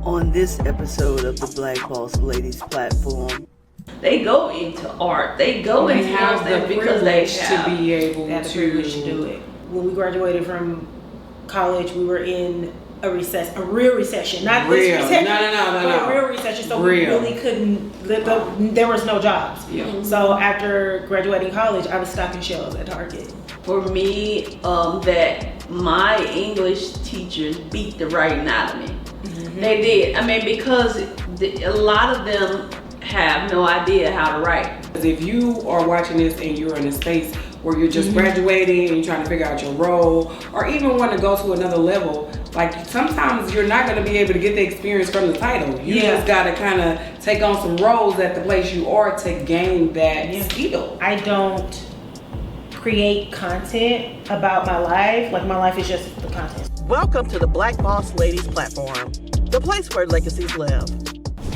On this episode of the Black Boss Ladies platform, they go into art. They go into have the because they to be able have the privilege to do it. When we graduated from college, we were in a real recession, not this recession, but a real recession. So we really couldn't. There was no jobs. Yeah. So after graduating college, I was stocking shelves at Target. For me, that my English teachers beat the writing out of me. Mm-hmm. They did. I mean, because a lot of them have no idea how to write. If you are watching this and you're in a space where you're just graduating and you're trying to figure out your role, or even want to go to another level, like sometimes you're not going to be able to get the experience from the title. You just got to kind of take on some roles at the place you are to gain that skill. I don't create content about my life. Like, my life is just the content. welcome to the Black Boss Ladies platform, the place where legacies live.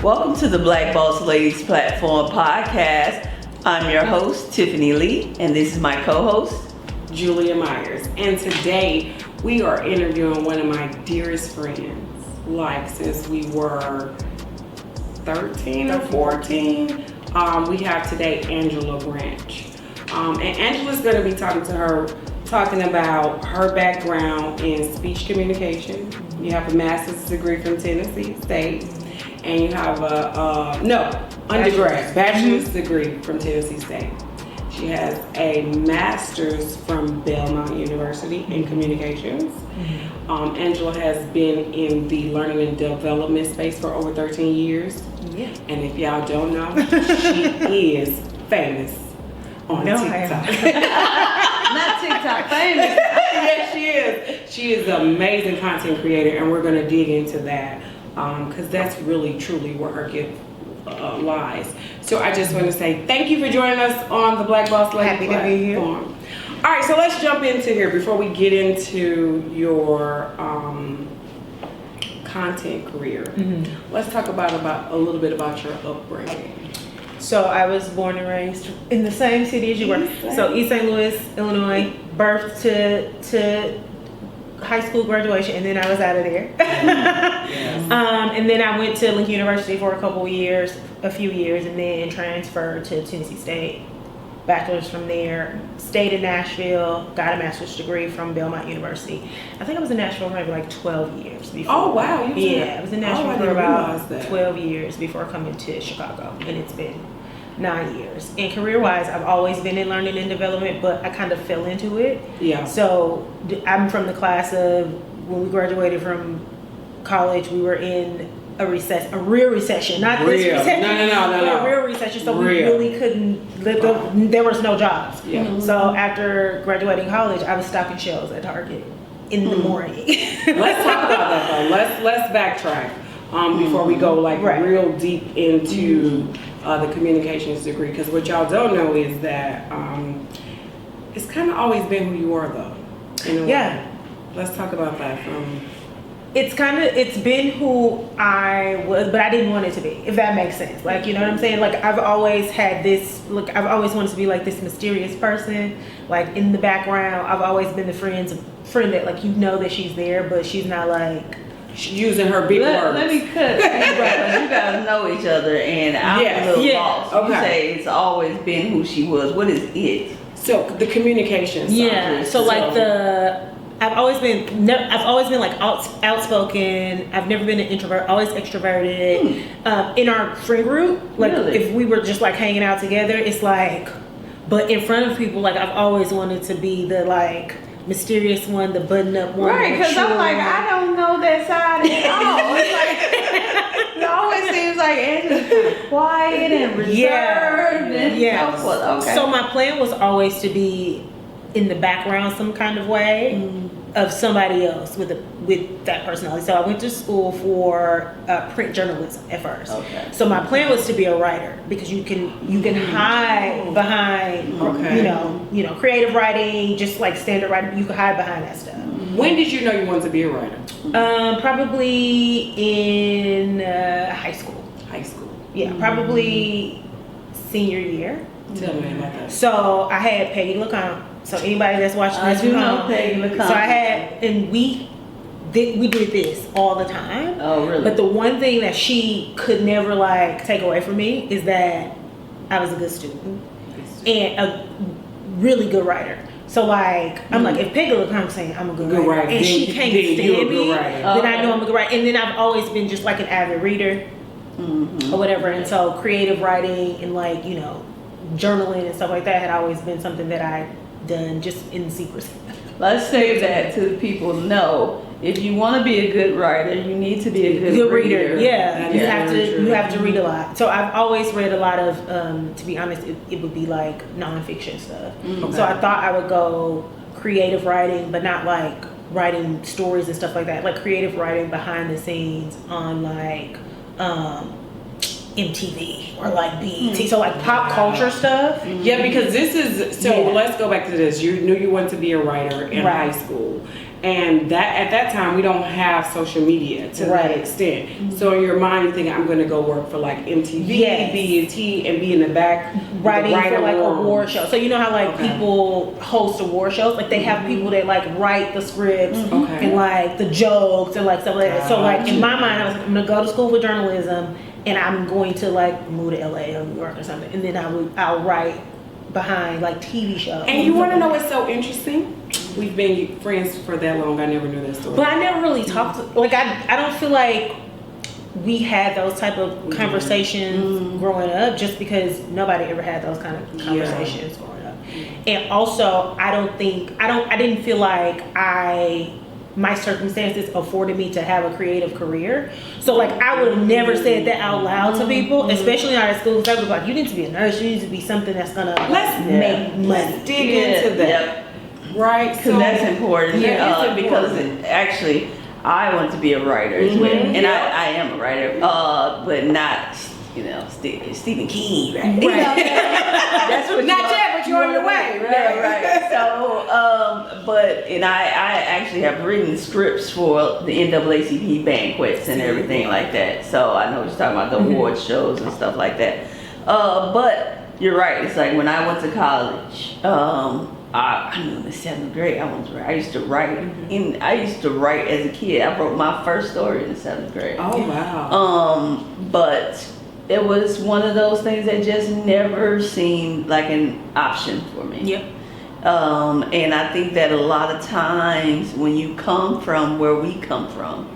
Welcome to the Black Boss Ladies platform podcast. I'm your host, Tiffany Lee, and this is my co-host, Julia Myers. And today we are interviewing one of my dearest friends, like since we were 13 or 14. We have today Angela Branch. And Angela's going to be talking about her background in speech communication. You have a master's degree from Tennessee State, and you have a bachelor's degree from Tennessee State. She has a master's from Belmont University in communications. Angela has been in the learning and development space for over 13 years. Yeah. And if y'all don't know, she is famous on TikTok. not TikTok famous. Yes, she is. She is an amazing content creator, and we're going to dig into that because that's really, truly where her gift lies. So I just want to say thank you for joining us on the Black Boss Lady platform. Happy to be here. All right, so let's jump into here before we get into your content career. Let's talk about a little bit about your upbringing. So I was born and raised in the same city as you were. So East St. Louis, Illinois, birth to high school graduation, and then I was out of there. And then I went to Lincoln University for a few years, and then transferred to Tennessee State. Bachelor's from there. Stayed in Nashville, got a master's degree from Belmont University. I think I was in Nashville for maybe like 12 years before. Oh, wow. I was in Nashville for about 12 years before coming to Chicago, and it's been 9 years. And career-wise, I've always been in learning and development, but I kind of fell into it. Yeah. So I'm from the class of when we graduated from college, we were in a real recession, not this recession. No. A real recession, so we really couldn't live. There was no jobs. Yeah. So after graduating college, I was stocking shelves at Target in the morning. Let's talk about that though. Let's backtrack before we go real deep into the communications degree, because what y'all don't know is that it's kind of always been who you are though. In a way. Let's talk about that It's been who I was, but I didn't want it to be, if that makes sense. Like, you know what I'm saying? Like, I've always had this, I've always wanted to be like this mysterious person, like in the background. I've always been the friend that, like, you know that she's there, but she's not like using her big words. Let me cut because you guys know each other, and I'm a little lost. Okay. You say it's always been who she was. What is it? So the communication side. Yeah. So like I've always been like outspoken. I've never been an introvert, always extroverted. In our friend group, like if we were just like hanging out together, it's like, but in front of people, like I've always wanted to be the like mysterious one, the button up one. Right, because I'm like, I don't know that side at all. It's like, it always seems like Angela's kind of quiet and reserved and so forth. Okay. So my plan was always to be in the background some kind of way of somebody else with that personality. So I went to school for print journalism at first. Okay. So my plan was to be a writer, because you can hide behind you know creative writing, just like standard writing. You can hide behind that stuff. When did you know you wanted to be a writer? Probably in high school. High school. Yeah, probably senior year. Tell me about that. So I had Peggy LeCompte. So anybody that's watching this, I do know Peggy LeCompte. So I had, and we we did this all the time. Oh, really? But the one thing that she could never like take away from me is that I was a good student and a really good writer. So like, I'm like, if Peggy comes saying I'm a good writer, and she can't stand me, then I know I'm a good writer. And then I've always been just like an avid reader or whatever. And so creative writing and like, you know, journaling and stuff like that had always been something that I done just in secrecy. Let's say that to the people. No, if you want to be a good writer, you need to be a good reader. Yeah, you have to read a lot. So I've always read a lot of, to be honest, it would be like nonfiction stuff. Okay. So I thought I would go creative writing, but not like writing stories and stuff like that. Like creative writing behind the scenes on like MTV or like BET. So like pop culture stuff. Yeah, because this is let's go back to this. You knew you wanted to be a writer in high school. And that at that time we don't have social media to that extent. So in your mind you think I'm gonna go work for like MTV, BET, and be in the back writing for like award shows. So you know how like people host award shows? Like they have people that like write the scripts and like the jokes and like stuff like that. So like in my mind I was like, I'm gonna go to school for journalism and I'm going to like move to LA or New York or something. And then I'll write behind like TV shows. And you wanna know what's so interesting? We've been friends for that long. I never knew that story. But I never really talked to, like I don't feel like we had those type of conversations growing up just because nobody ever had those kind of conversations growing up. And also I didn't feel like my circumstances afforded me to have a creative career. So like I would have never said that out loud to people, especially not at school. Because I was like, you need to be a nurse, you need to be something that's gonna make money. Let's dig into that. Yep. Right, because that's important. Because actually, I want to be a writer as well, and I am a writer, but not Stephen King. Right? That's what not yet, but you're on your way. Right. So, I actually have written scripts for the NAACP banquets and everything like that. So I know what you're talking about, the award shows and stuff like that. But you're right. It's like when I went to college. I knew in the 7th grade I wanted to write. I used to write, and I used to write as a kid. I wrote my first story in the 7th grade. Oh wow! But it was one of those things that just never seemed like an option for me. Yep. And I think that a lot of times when you come from where we come from,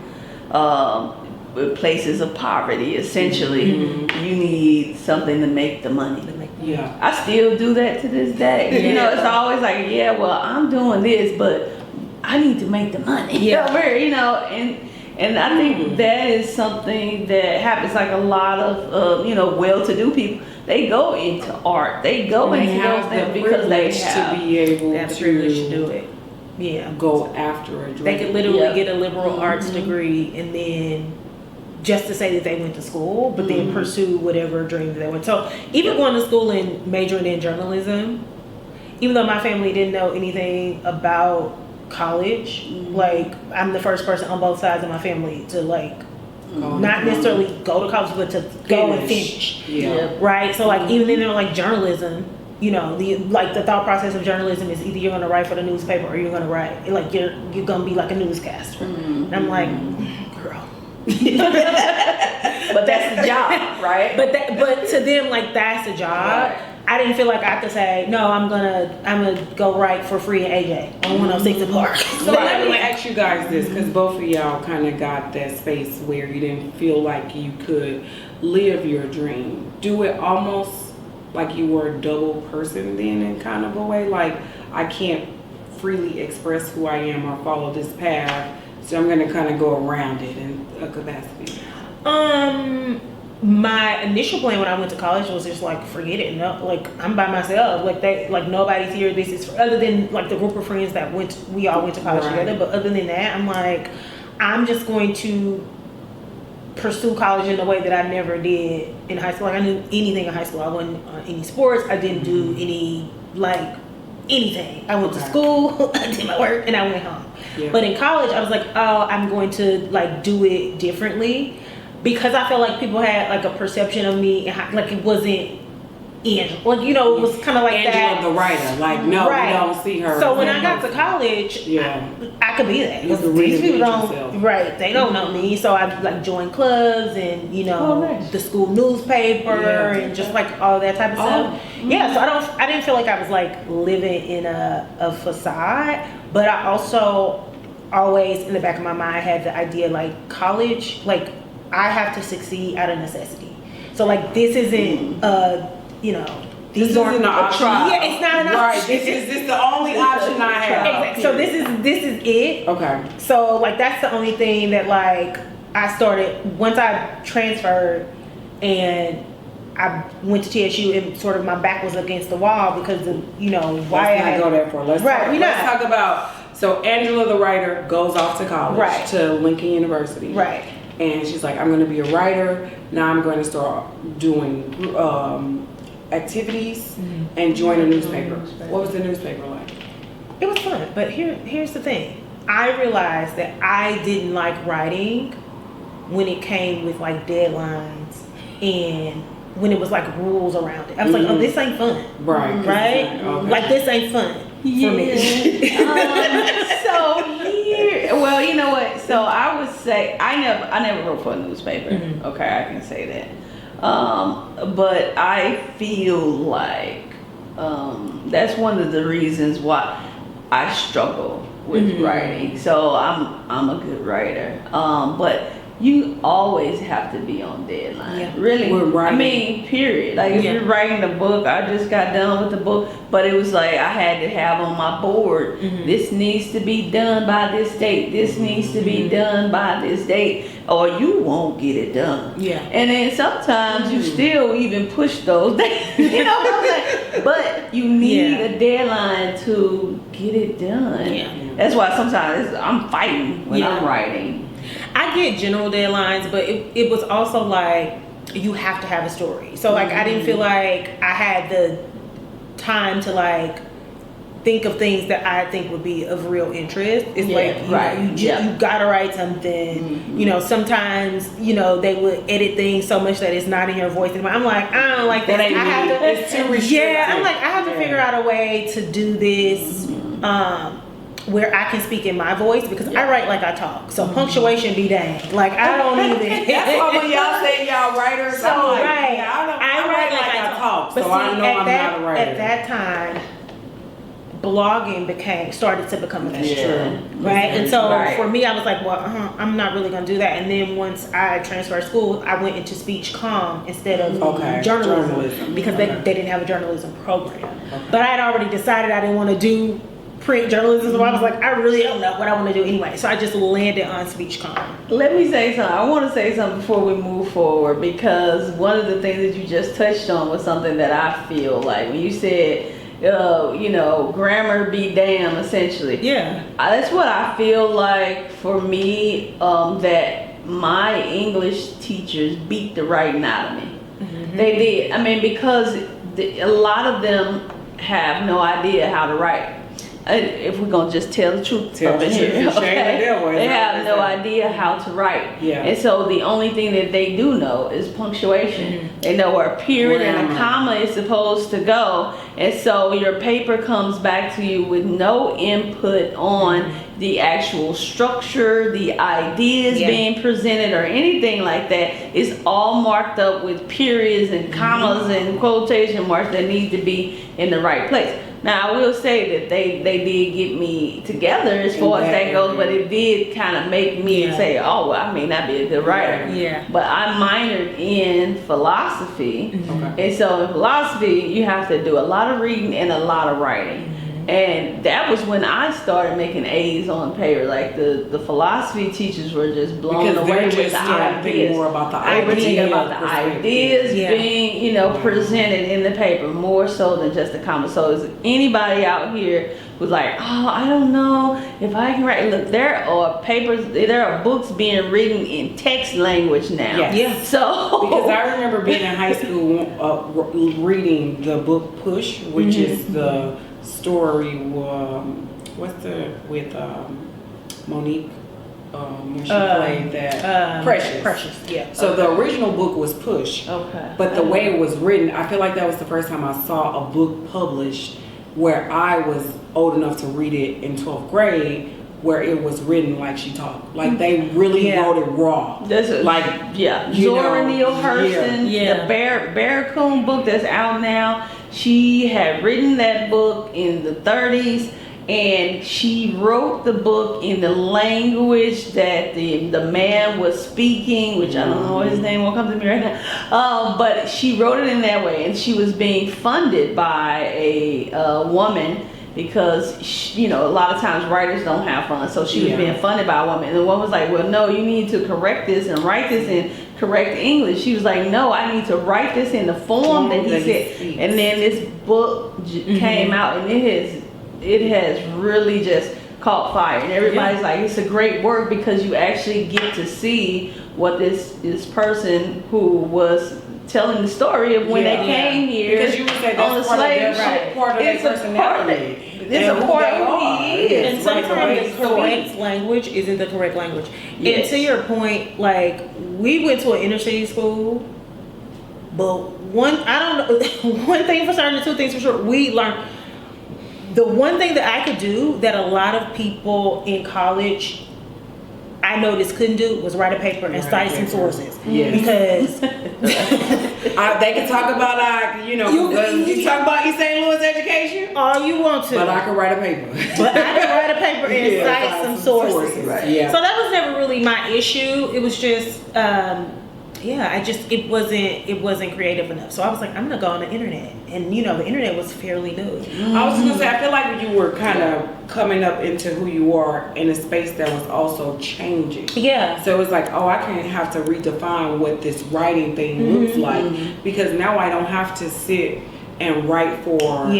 places of poverty, essentially, you need something to make the money. Yeah. I still do that to this day. You know, it's always like, well, I'm doing this, but I need to make the money. Yeah. And I think that is something that happens. Like a lot of, well-to-do people, they go into art. They go into those things because they have to be able the privilege to do it. Yeah. Go after a dream. They could literally get a liberal arts degree and then just to say that they went to school, but then pursue whatever dream they went. So even going to school and majoring in journalism, even though my family didn't know anything about college, like I'm the first person on both sides of my family to like not necessarily go to college, but to go and finish. Yeah. Right. So like even then they're like journalism. You know, the thought process of journalism is either you're gonna write for the newspaper or you're gonna write like you're gonna be like a newscaster. And I'm like, girl. But that's the job, right? But to them, like that's a job. Right. I didn't feel like I could say no. I'm gonna go write for free in AJ on 106 in Park. So let me ask you guys this, because both of y'all kind of got that space where you didn't feel like you could live your dream. Do it almost like you were a double person then, in kind of a way. Like I can't freely express who I am or follow this path, so I'm gonna kind of go around it in a capacity. My initial plan when I went to college was just like forget it. No, like I'm by myself. Like nobody's here. This is other than like the group of friends that we all went to college together. But other than that, I'm like I'm just going to pursue college in a way that I never did in high school. Like I didn't do anything in high school. I wasn't on any sports. I didn't do any anything. I went to school, I did my work, and I went home. Yeah. But in college, I was like, oh, I'm going to like do it differently because I felt like people had like a perception of me, like it wasn't Angela. Like, it was kind of like Angela that. the writer. Like, no, Right. we don't see her. So when I got to college, Yeah. I could be that. You could These people reinvent yourself. don't, right? They don't know me, so I like joined clubs and nice. the school newspaper Yeah. and just like all that type of stuff. Yeah, so I didn't feel like I was like living in a facade, but I also always in the back of my mind had the idea like college, like I have to succeed out of necessity. So like this isn't This isn't an option. Yeah, it's not an Right. option. This is the only option I have. Exactly. So this is it. Okay. So like that's the only thing that like I started once I transferred and I went to TSU and sort of my back was against the wall because of why Let's not go there for. Let's talk about. So Angela the writer goes off to college, Right. to Lincoln University, Right. And she's like, I'm going to be a writer. Now I'm going to start doing activities and join a newspaper. What was the newspaper like? It was fun, but here's the thing. I realized that I didn't like writing when it came with like deadlines and when it was like rules around it. I was like, oh, this ain't fun. Right. Right? Okay. Like this ain't fun for me. So here, well, you know what? So I would say I never wrote for a newspaper. Okay, I can say that. But I feel like that's one of the reasons why I struggle with writing. So I'm a good writer. But you always have to be on deadline. Yeah. Really. We're writing. I mean, period. Like if Yeah. you're writing a book, I just got done with the book, but it was like I had to have on my board, this needs to be done by this date. This needs to be done by this date, or you won't get it done. Yeah. And then sometimes you still even push those days. You know what I'm saying? But you need a deadline to get it done. Yeah. That's why sometimes I'm fighting when I'm writing. I get general deadlines, but it was also like you have to have a story. So like I didn't feel like I had the time to like think of things that I think would be of real interest. It's you gotta write something. Sometimes they would edit things so much that it's not in your voice anymore. I'm like, I don't like that. That ain't I have to. It's too restrictive. Yeah, I'm like, I have to figure out a way to do this. Where I can speak in my voice because I write like I talk. So punctuation be dang. Like I don't even. That's why when y'all say y'all writers, So I'm like, right, yeah, I write like I talk. So But I see, know I'm not a writer. At that time, blogging started to become a thing. That's true. Right, and so Right. for me, I was like, well, I'm not really gonna do that. And then once I transferred school, I went into speech comm instead of journalism because they didn't have a journalism program. But I had already decided I didn't want to do print journalism, so I was like, I really don't know what I want to do anyway. So I just landed on speech comm. Let me say something. I want to say something before we move forward because one of the things that you just touched on was something that I feel like when you said, grammar be damn, essentially. Yeah. That's what I feel like for me, that my English teachers beat the writing out of me. They did. I mean, because a lot of them have no idea how to write. If we're gonna just tell the truth up in here, they have no idea how to write. Yeah. And so the only thing that they do know is punctuation. They know where a period and a comma is supposed to go. And so your paper comes back to you with no input on the actual structure, the ideas being presented or anything like that. It's all marked up with periods and commas and quotation marks that need to be in the right place. Now, I will say that they did get me together as far as that goes, but it did kind of make me say, oh, well, I may not be a good writer. Yeah. But I minored in philosophy. And so in philosophy, you have to do a lot of reading and a lot of writing. And that was when I started making A's on paper. Like the philosophy teachers were just blown away with the ideas. More about the They were thinking about the ideas Yeah. being, presented in the paper more so than just the comments. So is anybody out here who's like, oh, I don't know if I can write? Look, there are books being written in text language now. Yes. Yeah. So Because I remember being in high school reading the book Push, which is the story with Monique when she played that Precious. Precious, yeah. So the original book was Push. Okay. But the way it was written, I feel like that was the first time I saw a book published where I was old enough to read it in 12th grade, where it was written like she talked. Like they really wrote it raw. Zora Neale Hurston, the Barracoon book that's out now. She had written that book in the 30s, and she wrote the book in the language that the man was speaking, which I don't know his name, won't come to me right now. But she wrote it in that way, and she was being funded by a woman, because a lot of times writers don't have funds, so she was being funded by a woman. And the woman was like, well, no, you need to correct this and write this in correct English. She was like, no, I need to write this in the form that he said. And then this book came out, and it has really just caught fire, and everybody's like, it's a great work, because you actually get to see what this person who was telling the story of when they came here, because you would say on the slave ship, part of their personality. It's a part of who he is. And sometimes the correct language isn't the correct language. Yes. And to your point, like, we went to an inner city school, but one thing for certain, two things for sure, we learned. The one thing that I could do that a lot of people in college I noticed couldn't do was write a paper and cite some sources. Because they can talk about you talk about East St. Louis education all you want to, but I can write a paper. But I can write a paper and cite some sources. Right. Yeah. So that was never really my issue. It was just it wasn't creative enough. So I was like, I'm gonna go on the internet, and the internet was fairly new. I was just gonna say, I feel like you were kind of coming up into who you are in a space that was also changing. Yeah. So it was like, I can't have to redefine what this writing thing looks like, because now I don't have to sit and write for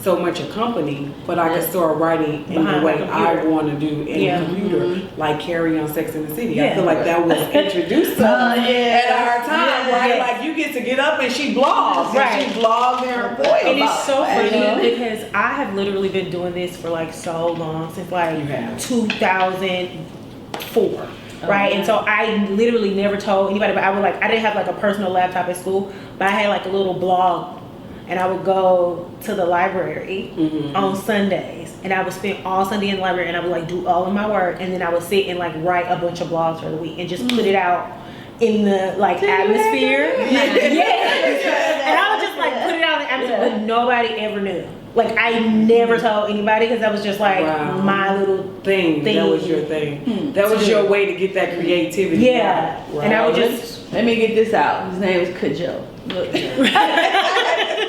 so much a company, but I can start writing in the way I want to do in a computer, like Carrie on Sex and the City. I feel like that was introduced to us at our time, right? Like you get to get up and she blogs, and she blogs in her voice. And it's so funny because I have literally been doing this for like so long, since like 2004. Right, and so I literally never told anybody, but I didn't have like a personal laptop at school, but I had like a little blog. And I would go to the library on Sundays, and I would spend all Sunday in the library, and I would like do all of my work, and then I would sit and like write a bunch of blogs for the week and just put it out in the like atmosphere. And I would just like put it out in the atmosphere, but nobody ever knew. Like I never told anybody, because that was just like my little thing. That was your thing. That was your way to get that creativity. Yeah. Right. And I would just let me get this out. His name is Kajo. Look.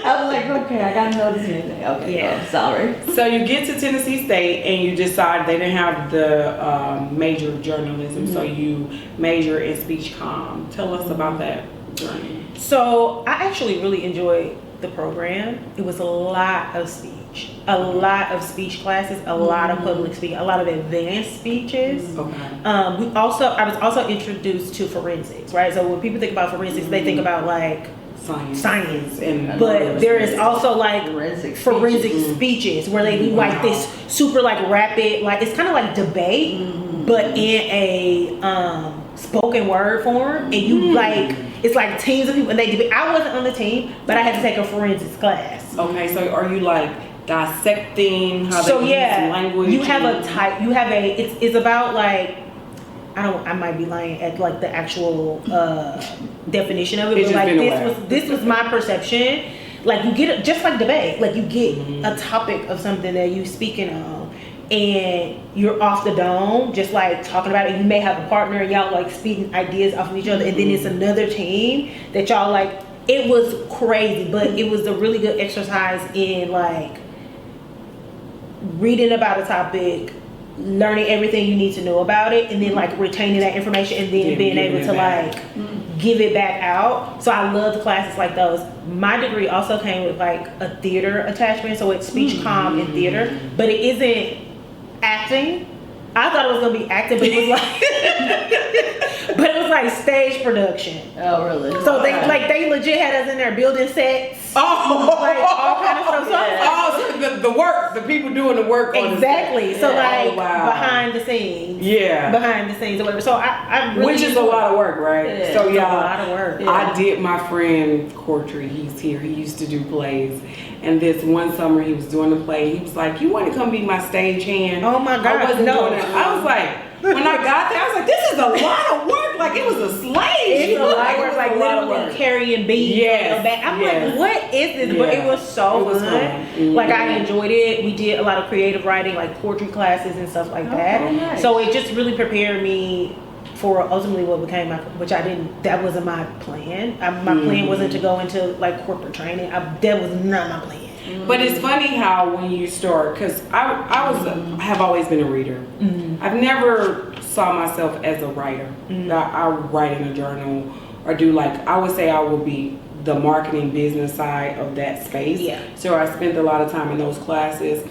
I was like, okay, I gotta know this name. Okay, sorry. So you get to Tennessee State and you decide they didn't have the major of journalism, so you major in speech comm. Tell us about that journey. So I actually really enjoyed the program. It was a lot of speech, classes, a lot of public speaking, a lot of advanced speeches. Okay. I was also introduced to forensics, right? So when people think about forensics, they think about like science, but there is also like forensic speeches where they do like this super like rapid, like it's kind of like debate, but in a spoken word form, and you like it's like teams of people and they debate. I wasn't on the team, but I had to take a forensics class. Okay, so are you like dissecting how they use language? You have it's about like I might be lying at like the actual definition of it, but like this was my perception. Like you get just like debate, like you get a topic of something that you speaking on, and you're off the dome, just like talking about it. You may have a partner, and y'all like speaking ideas off of each other, and then it's another team that y'all like. It was crazy, but it was a really good exercise in like reading about a topic, learning everything you need to know about it, and then like retaining that information, and then being able to like give it back out. So I love classes like those. My degree also came with like a theater attachment, so it's speech comm and theater, but it isn't acting. I thought it was gonna be acting, but it was like, but it was like stage production. Oh, really? So they legit had us in there building sets, like all kind of stuff. So I was so the people doing the work on exactly. So like wow. behind the scenes, behind the scenes or whatever. So I really which is a lot of work, right? Yeah. So a lot of work. I did my friend Cortry. He's here. He used to do plays. And this one summer he was doing the play. He was like, "You want to come be my stage hand?" Oh my God, I wasn't no. doing it. I was like, when I got there, I was like, "This is a lot of work. Like it was a slave. It's a lot of work, It was like a lot of literally work. carrying beads on your back. I'm like, what is this? But it was so It was fun. fun. Mhm. Like I enjoyed it. We did a lot of creative writing, like poetry classes and stuff like that. Nice. So it just really prepared me for ultimately what became my, which I didn't, that wasn't my plan. My plan wasn't to go into like corporate training. That was not my plan. But it's funny how when you start, because I have always been a reader. I've never saw myself as a writer. I write in a journal or do I would say I will be the marketing business side of that space. Yeah. So I spent a lot of time in those classes.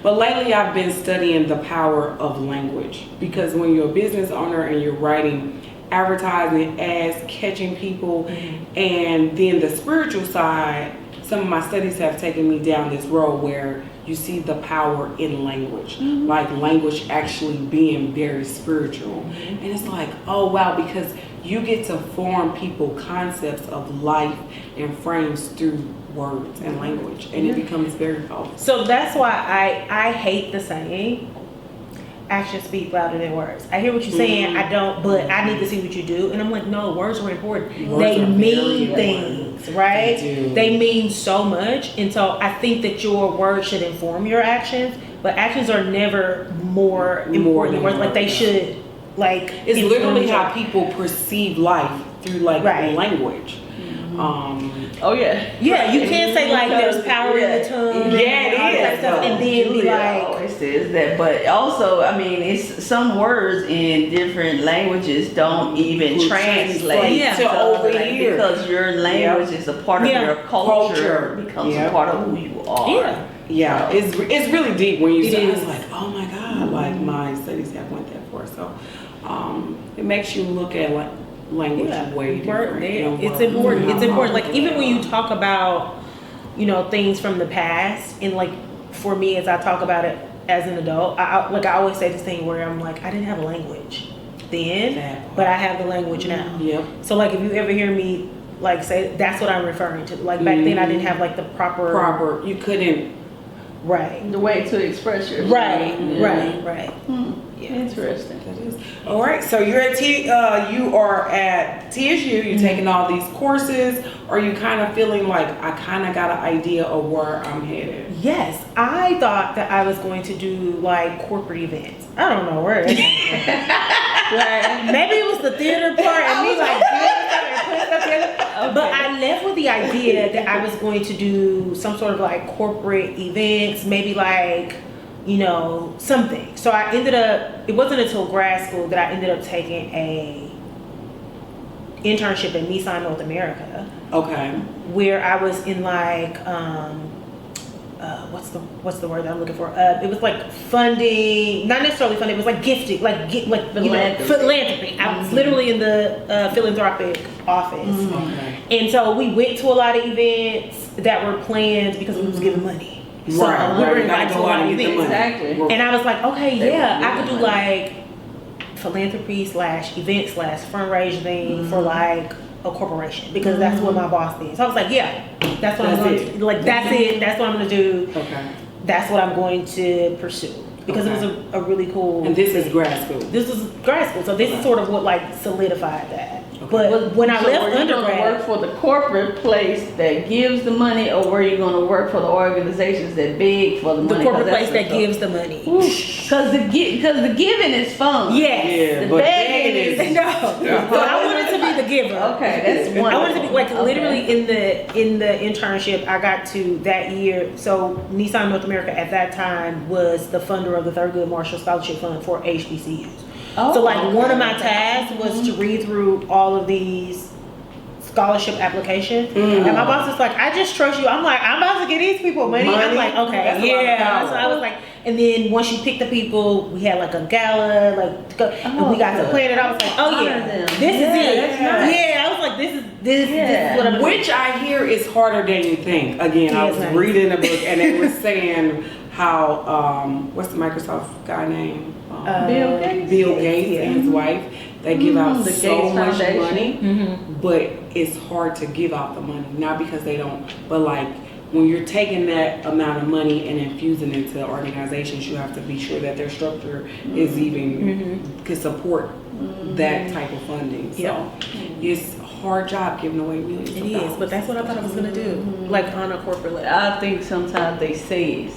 But lately I've been studying the power of language, because when you're a business owner and you're writing advertising, ads, catching people, and then the spiritual side, some of my studies have taken me down this road where you see the power in language, like language actually being very spiritual. And it's like, oh wow, because you get to form people concepts of life and frames through words and language, and it becomes very powerful. So that's why I hate the saying, actions speak louder than words. I hear what you're saying, I don't, but I need to see what you do. And I'm like, no, words are important. Words they are mean very things, right? They do. They mean so much. And so I think that your words should inform your actions, but actions are never more important than words. Like they should, like It's literally inform how people perceive life through language. Oh yeah. Yeah, you can't say like there's power in the tongue. Yeah, it and all that is. stuff, and then be Julia like, always says that, but also, I mean, it's some words in different languages don't even translate Yeah. to over here. because your language is a part of your culture, becomes a part of who you are. Yeah, it's really deep when you say, is. it's like, oh my God, like my studies have went that far. So it makes you look at language way different. It's important. It's important. Like even when you talk about, things from the past, and like for me, as I talk about it as an adult, I always say this thing where I'm like, I didn't have a language then, but I have the language now. Yep. So like if you ever hear me like say, that's what I'm referring to. Like back then I didn't have like the proper. You couldn't. The way to express yourself. Right. Yeah. Interesting. That is. All right. So you're at you are at TSU. You're taking all these courses. Are you kind of feeling like I kind of got an idea of where I'm headed? Yes, I thought that I was going to do like corporate events. I don't know where. Maybe it was the theater part and me like doing stuff and putting stuff together. Okay. But I left with the idea that I was going to do some sort of like corporate events, maybe like, something. So I ended up, it wasn't until grad school that I ended up taking a internship at Nissan North America. Okay. Where I was in like, what's the word that I'm looking for? It was like funding, not necessarily funding. It was like gifting, philanthropy. I was literally in the philanthropic office, and so we went to a lot of events that were planned because we was giving money. So we were invited to a lot of events. Exactly. And I was like, okay, I could do like philanthropy / event / fundraising for like a corporation, because that's what my boss did. So I was like, that's what I'm going to do. Like that's it. That's what I'm going to do. Okay. That's what I'm going to pursue, because it was a really cool. And this is grad school. This is grad school, so this is sort of what like solidified that. But when I left undergrad, going to work for the corporate place that gives the money, or were you going to work for the organizations that beg for the money? The corporate place that gives the money. Because the giving is fun. Yes. Yeah, The but begging is no. So I wanted to be the giver. Okay, that's wonderful. I wanted to be like literally in the internship I got to that year. So Nissan North America at that time was the funder of the Thurgood Marshall Scholarship Fund for HBCUs. So like one of my tasks was to read through all of these scholarship applications, and my boss was like, I just trust you. I'm like, I'm about to get these people money. I'm like, okay, so I was like, And then once you pick the people, we had like a gala, like to go, and we got to plan it. I was like, oh yeah, this is it. Yeah, I was like, this is what I'm doing. Which I hear is harder than you think. Again, I was reading a book and they were saying how what's the Microsoft guy name? Bill Gates and his wife. They give out so much money, but it's hard to give out the money. Not because they don't, but like when you're taking that amount of money and infusing it into organizations, you have to be sure that their structure is even can support that type of funding. So it's a hard job giving away millions of dollars. It is, but that's what I thought I was gonna do, like on a corporate level. I think sometimes they say it.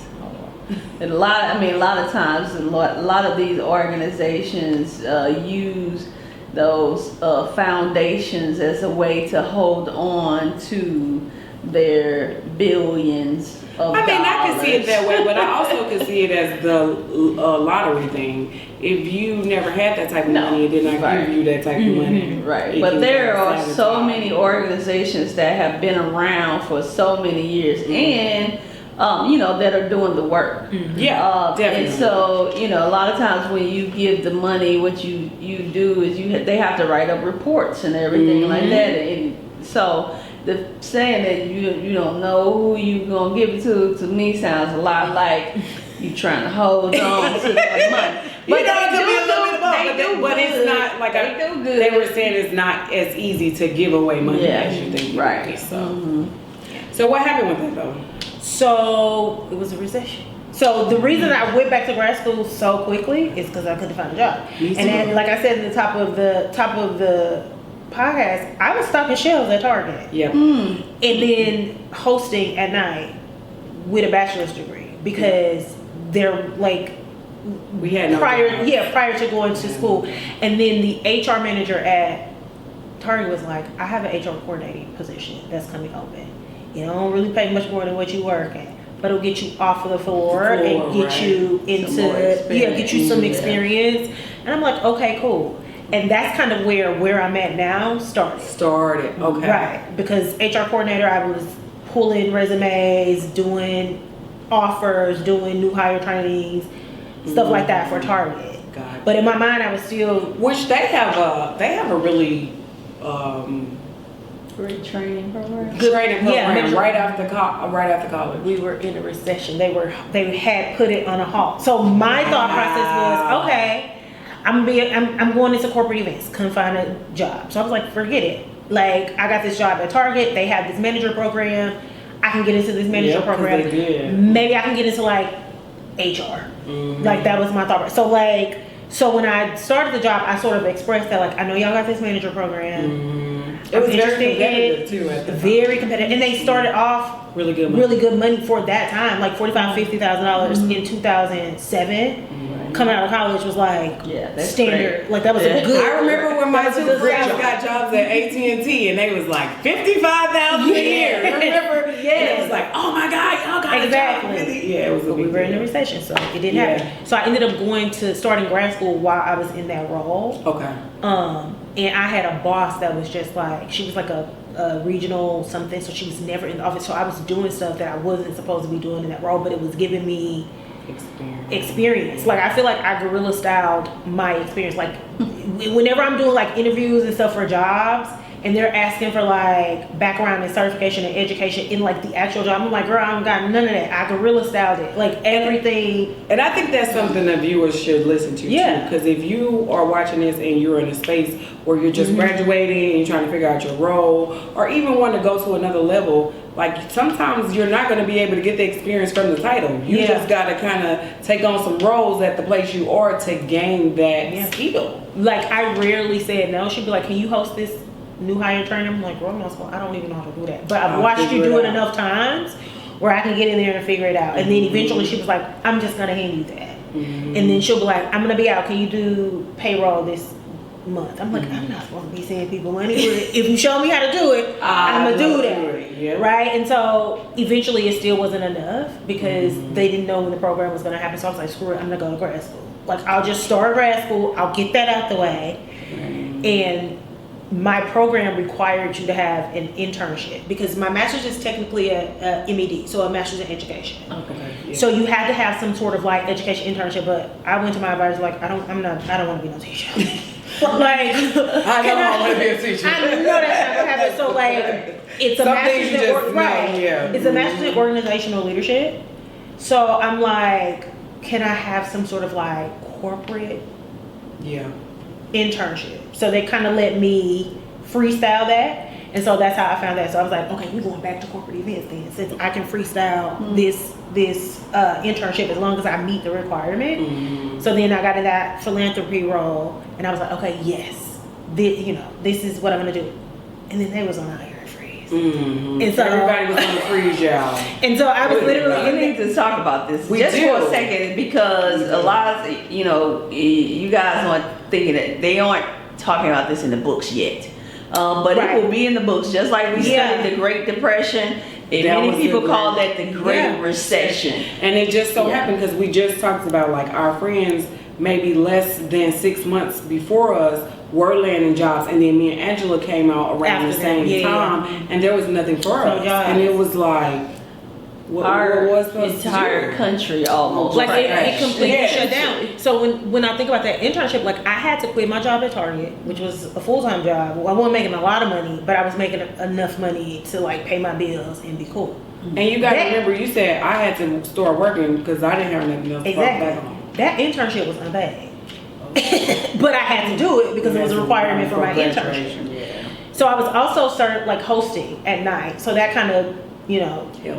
And a lot of times, a lot of these organizations use those foundations as a way to hold on to their billions of dollars. I can see it that way, but I also can see it as the lottery thing. If you never had that type of money, it did not give you that type of money. Right. But there are so many organizations that have been around for so many years and that are doing the work. Yeah, definitely. And so, a lot of times when you give the money, what you do is they have to write up reports and everything like that. And so the saying that you don't know who you gonna give it to me sounds a lot like you trying to hold on to that money. But but it's not like they were saying it's not as easy to give away money as you think. Right. So what happened with that though? So it was a recession. So the reason I went back to grad school so quickly is because I couldn't find a job. And then, like I said at the top of the podcast, I was stocking shelves at Target. Yep. And then hosting at night with a bachelor's degree because they're like we had no prior to going to school. And then the HR manager at Target was like, I have an HR coordinating position that's coming open. You don't really pay much more than what you work at, but it'll get you off of the floor and get you into get you some experience. And I'm like, okay, cool. And that's kind of where I'm at now started. Okay. Right. Because HR coordinator, I was pulling resumes, doing offers, doing new hire trainings, stuff like that for Target. But in my mind, I was still, which they have a really great training program. Right after college. We were in a recession. They had put it on a halt. So my thought process was, okay, I'm going into corporate events. Couldn't find a job. So I was like, forget it. Like, I got this job at Target. They have this manager program. I can get into this manager program. Maybe I can get into like HR. Like, that was my thought. So when I started the job, I sort of expressed that, like, I know y'all got this manager program. It was very competitive too at the time. Very competitive. And they started off really good money for that time, like $45,000-$50,000 in 2007. Coming out of college was like standard. Great. Like, that was a good. I remember when my two friends got jobs at AT&T and they was like $55,000 a year. Remember? And it was like, oh my God, y'all got a job. Really? Yeah, it was. We were in a recession, so it didn't happen. So I ended up starting grad school while I was in that role. Okay. And I had a boss that was just like, she was like a regional something, so she was never in the office. So I was doing stuff that I wasn't supposed to be doing in that role, but it was giving me experience. Like, I feel like I guerrilla styled my experience. Like, whenever I'm doing like interviews and stuff for jobs and they're asking for like background and certification and education in like the actual job, I'm like, girl, I don't got none of that. I guerrilla styled it, like everything. And I think that's something that viewers should listen to too. Because if you are watching this and you're in a space where you're just graduating and you're trying to figure out your role, or even want to go to another level, like, sometimes you're not going to be able to get the experience from the title. You just got to kind of take on some roles at the place you are to gain that skill. Like, I rarely said no. She'd be like, can you host this new hire training? I'm like, girl, I don't even know how to do that. But I've watched you do it enough times where I can get in there and figure it out. And then eventually she was like, I'm just going to hand you that. And then she'll be like, I'm going to be out. Can you do payroll this month? I'm like, I'm not supposed to be sending people money, but if you show me how to do it, I'm gonna do that. Right? And so eventually it still wasn't enough because they didn't know when the program was gonna happen. So I was like, screw it, I'm gonna go to grad school. Like, I'll just start grad school, I'll get that out the way, and my program required you to have an internship because my master's is technically a MED, so a master's in education. Okay. Yeah. So you had to have some sort of like education internship, but I went to my advisor like I don't want to be no teacher. Like I don't want to be a teacher. I know that's not gonna happen. So like it's a Some master's things you in just know, yeah. It's a master's in organizational leadership. So I'm like, can I have some sort of like corporate Yeah. internship? So they kind of let me freestyle that, and so that's how I found that. So I was like, okay, we're going back to corporate events then, since I can freestyle this internship as long as I meet the requirement. Mm-hmm. So then I got in that philanthropy role, and I was like, okay, yes, this is what I'm gonna do. And then they was on a hiring freeze, Mm-hmm. and so Everybody was on the freeze, y'all. and so I was literally We need to talk about this We just do. for a second because a lot of, you guys aren't thinking that they aren't talking about this in the books yet. But Right. it will be in the books, just like we Yeah. studied the Great Depression. And That many was people the call Great- that the Great Yeah. Recession. And it just so Yeah. happened because we just talked about like our friends maybe less than 6 months before us were landing jobs, and then me and Angela came out around After the same that, yeah. time, and there was nothing for No us, jobs. and it was like what Our was supposed to entire do? country almost. like it Right. completely Yeah. shut down. So when I think about that internship, like I had to quit my job at Target, which was a full-time job. Well, I wasn't making a lot of money, but I was making enough money to like pay my bills and be cool. And you gotta That- remember, you said I had to start working because I didn't have nothing else to fall Exactly. back on. That internship was unpaid, but I had to do it because it was a requirement for my internship. graduation, yeah. So I was also started like hosting at night, so that kind of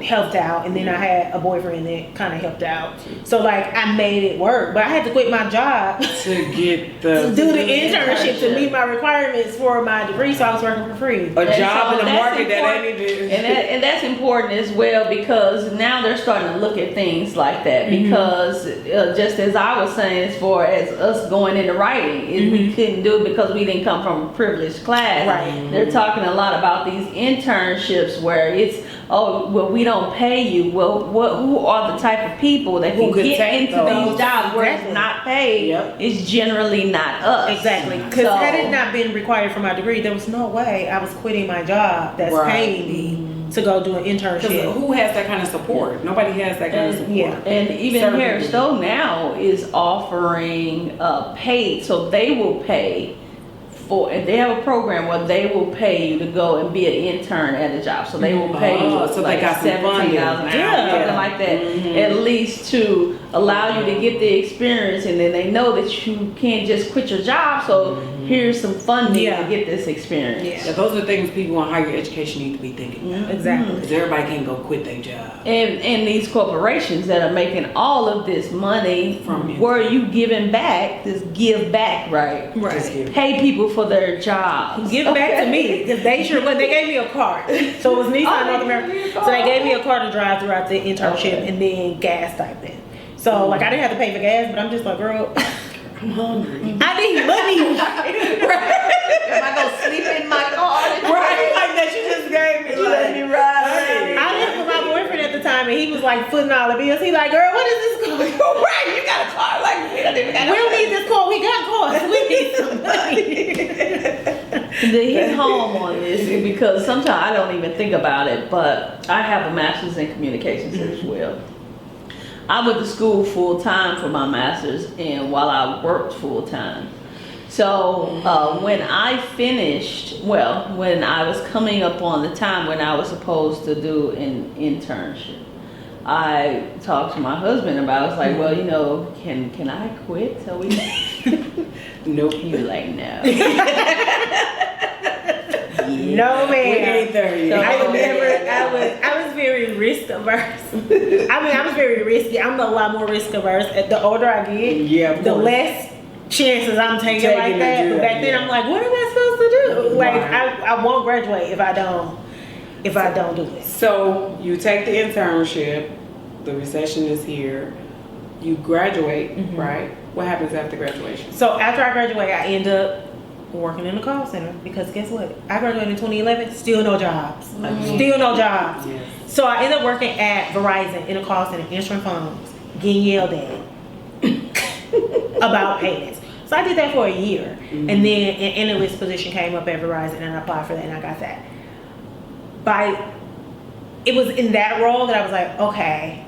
helped out. And then I had a boyfriend that kind of helped out. So like I made it work, but I had to quit my job To get the to do the internship to meet my requirements for my degree. So I was working for free. a And job so in the that's market that important. ain't even. And that's important as well because now they're starting to look at things like that because just as I was saying, as far as us going into writing, we couldn't do it because we didn't come from a privileged class. Right. They're talking a lot about these internships where it's, oh, well, we don't pay you. Well, who are the type of people that Who can could get take into those? these jobs where Exactly. it's not paid? Yep. It's generally not us. Exactly. Because So- had it not been required for my degree, there was no way I was quitting my job that's Right. paying me to go do an Because internship. who has that kind of support? Nobody has that kind of support. Yeah. And even Certain Harris people. Stowe now is offering paid, so they will pay for, and they have a program where they will pay you to go and be an intern at a job. So they will pay you Oh, so they like got some funding. $17 an hour, Yeah. something like that, at least to allow you to get the experience. And then they know that you can't just quit your job. So here's some funding Yeah. to get this experience. Yeah, those are things people in higher education need to be thinking about. Exactly. Because everybody can't go quit their job. And these corporations that are making all of this money, From were you giving back? Just give back, right? Just Right. give. Pay people for their jobs. Give it back to me because they sure would. They gave me a card, so it was Nissan North America. So they gave me a car to drive throughout the internship Okay. and then gas stipend. So like I didn't have to pay for gas, but I'm just like, girl, I'm hungry. I need money. Am I gonna sleep in my car? Right, like that you just gave me. Let me ride. I lived with my boyfriend at the time, and he was like footing all the bills. He like, girl, what is this car? Right, you got a car like we don't even got We don't need this car. We got cars. We need some money. His home on this because sometimes I don't even think about it, but I have a master's in communications as well. I went to school full time for my master's, and while I worked full time. So when I finished, when I was coming up on the time when I was supposed to do an internship, I talked to my husband about it. I was like, well, can I quit? So we Nope. he was like, no. No, We man. ain't there yet. I was very risk averse. I mean, I was very risky. I'm a lot more risk averse. The older I get, Yeah, of the course. less chances I'm taking Taking like to that. do But that, back then, yeah. I'm like, what am I supposed to do? Like, Right. I won't graduate if I don't do it. So you take the internship, the recession is here, you graduate, right? What happens after graduation? So after I graduate, I end up working in a call center because guess what? I graduated in 2011, still no jobs. Still no jobs. Yes. So I ended up working at Verizon in a call center, answering phones, getting yelled at about payments. So I did that for a year. And then an analyst position came up at Verizon and I applied for that and I got that. It was in that role that I was like, okay,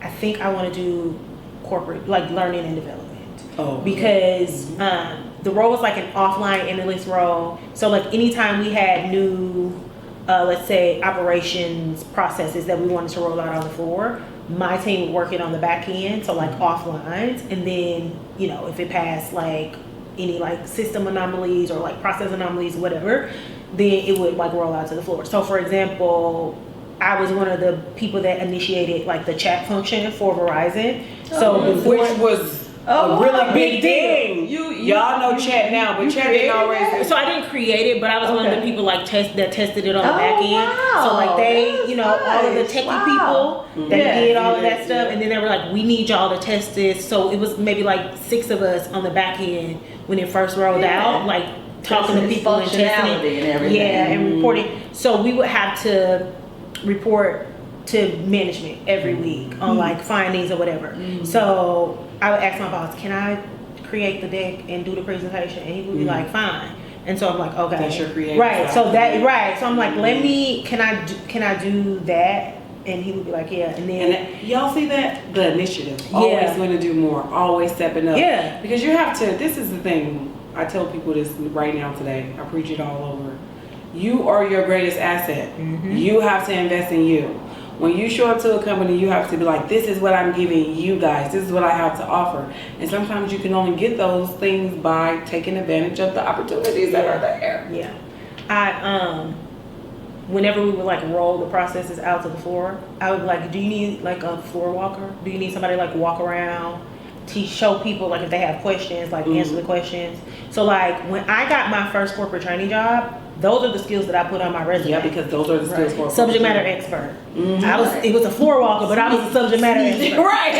I think I want to do corporate, like learning and development. Oh. Because the role was like an offline analyst role. So like anytime we had new, let's say operations processes that we wanted to roll out on the floor, my team would work it on the back end, so like offlines, and then, you know, if it passed like any like system anomalies or like process anomalies, whatever, then it would like roll out to the floor. So for example, I was one of the people that initiated like the chat function for Verizon. Which was a really big thing. Y'all know chat now, but chat didn't always. So I didn't create it, but I was one of the people like that tested it on the back end. Wow. So like they, you know, all of the techie people that did all of that stuff, and then they were like, we need y'all to test this. So it was maybe like 6 of us on the back end when it first rolled out, like talking to people and testing it, and everything. Yeah, and reporting. So we would have to report to management every week on like findings or whatever. So I would ask my boss, can I create the deck and do the presentation? And he would be like, fine. And so I'm like, okay. That's your creative right. side. So so I'm like, can I do that? And he would be like, yeah. And then y'all see that? The initiative. Always going to do more. Always stepping up. Yeah. Because you have to, this is the thing. I tell people this right now today. I preach it all over. You are your greatest asset. You have to invest in you. When you show up to a company, you have to be like, this is what I'm giving you guys. This is what I have to offer. And sometimes you can only get those things by taking advantage of the opportunities that are there. Yeah. Whenever we would like roll the processes out to the floor, I would be like, do you need like a floor walker? Do you need somebody to like walk around, show people like if they have questions, like answer the questions? So like when I got my first corporate training job, those are the skills that I put on my resume. Yeah, because those are the skills for subject matter expert. It was a floor walker, but I was a subject matter expert. Right.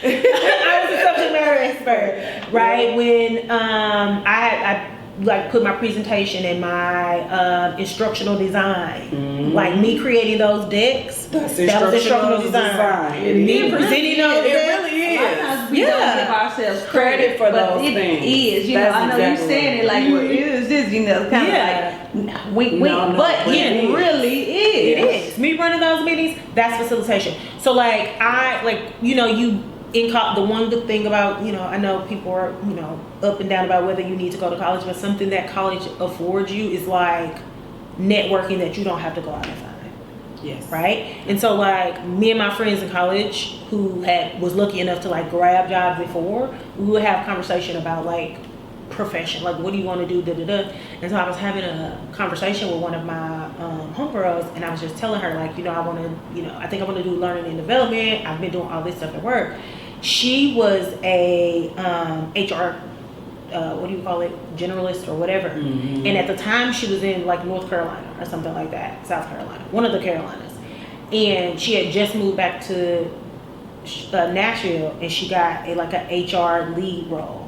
I was a subject matter expert. Right. When I like put my presentation and my instructional design, like me creating those decks. That was instructional design. Me presenting those. It really is. Sometimes we don't give ourselves credit for but those it things. is, you That's know. I know exactly you saying it like, well, it is this, you know, kind of like wink, wink, but it really is. It is. Me running those meetings, that's facilitation. So like the one good thing about, you know, I know people are, you know, up and down about whether you need to go to college, but something that college affords you is like networking that you don't have to go out and find. Yes. Right? And so like me and my friends in college who was lucky enough to like grab jobs before, we would have conversation about like profession, like what do you want to do, And so I was having a conversation with one of my homegirls, and I was just telling her like, you know, I think I want to do learning and development. I've been doing all this stuff at work. She was a HR what do you call it, generalist or whatever. And at the time she was in like North Carolina or something like that, South Carolina, one of the Carolinas, and she had just moved back to Nashville, and she got an HR lead role.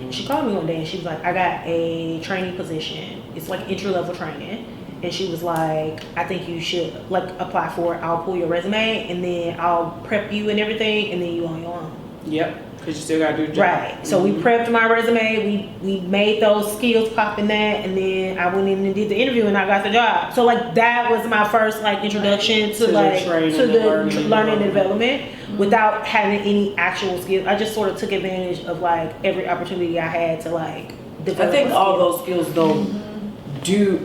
She called me one day and she was like, I got a training position, it's like entry-level training, and she was like, I think you should like apply for it. I'll pull your resume and then I'll prep you and everything, and then you on your own. Yep. Because you still got to do the job. Right. So we prepped my resume. We made those skills pop in that, and then I went in and did the interview, and I got the job. So like that was my first like introduction to the learning and development without having any actual skills. I just sort of took advantage of like every opportunity I had to like develop. I think all those skills though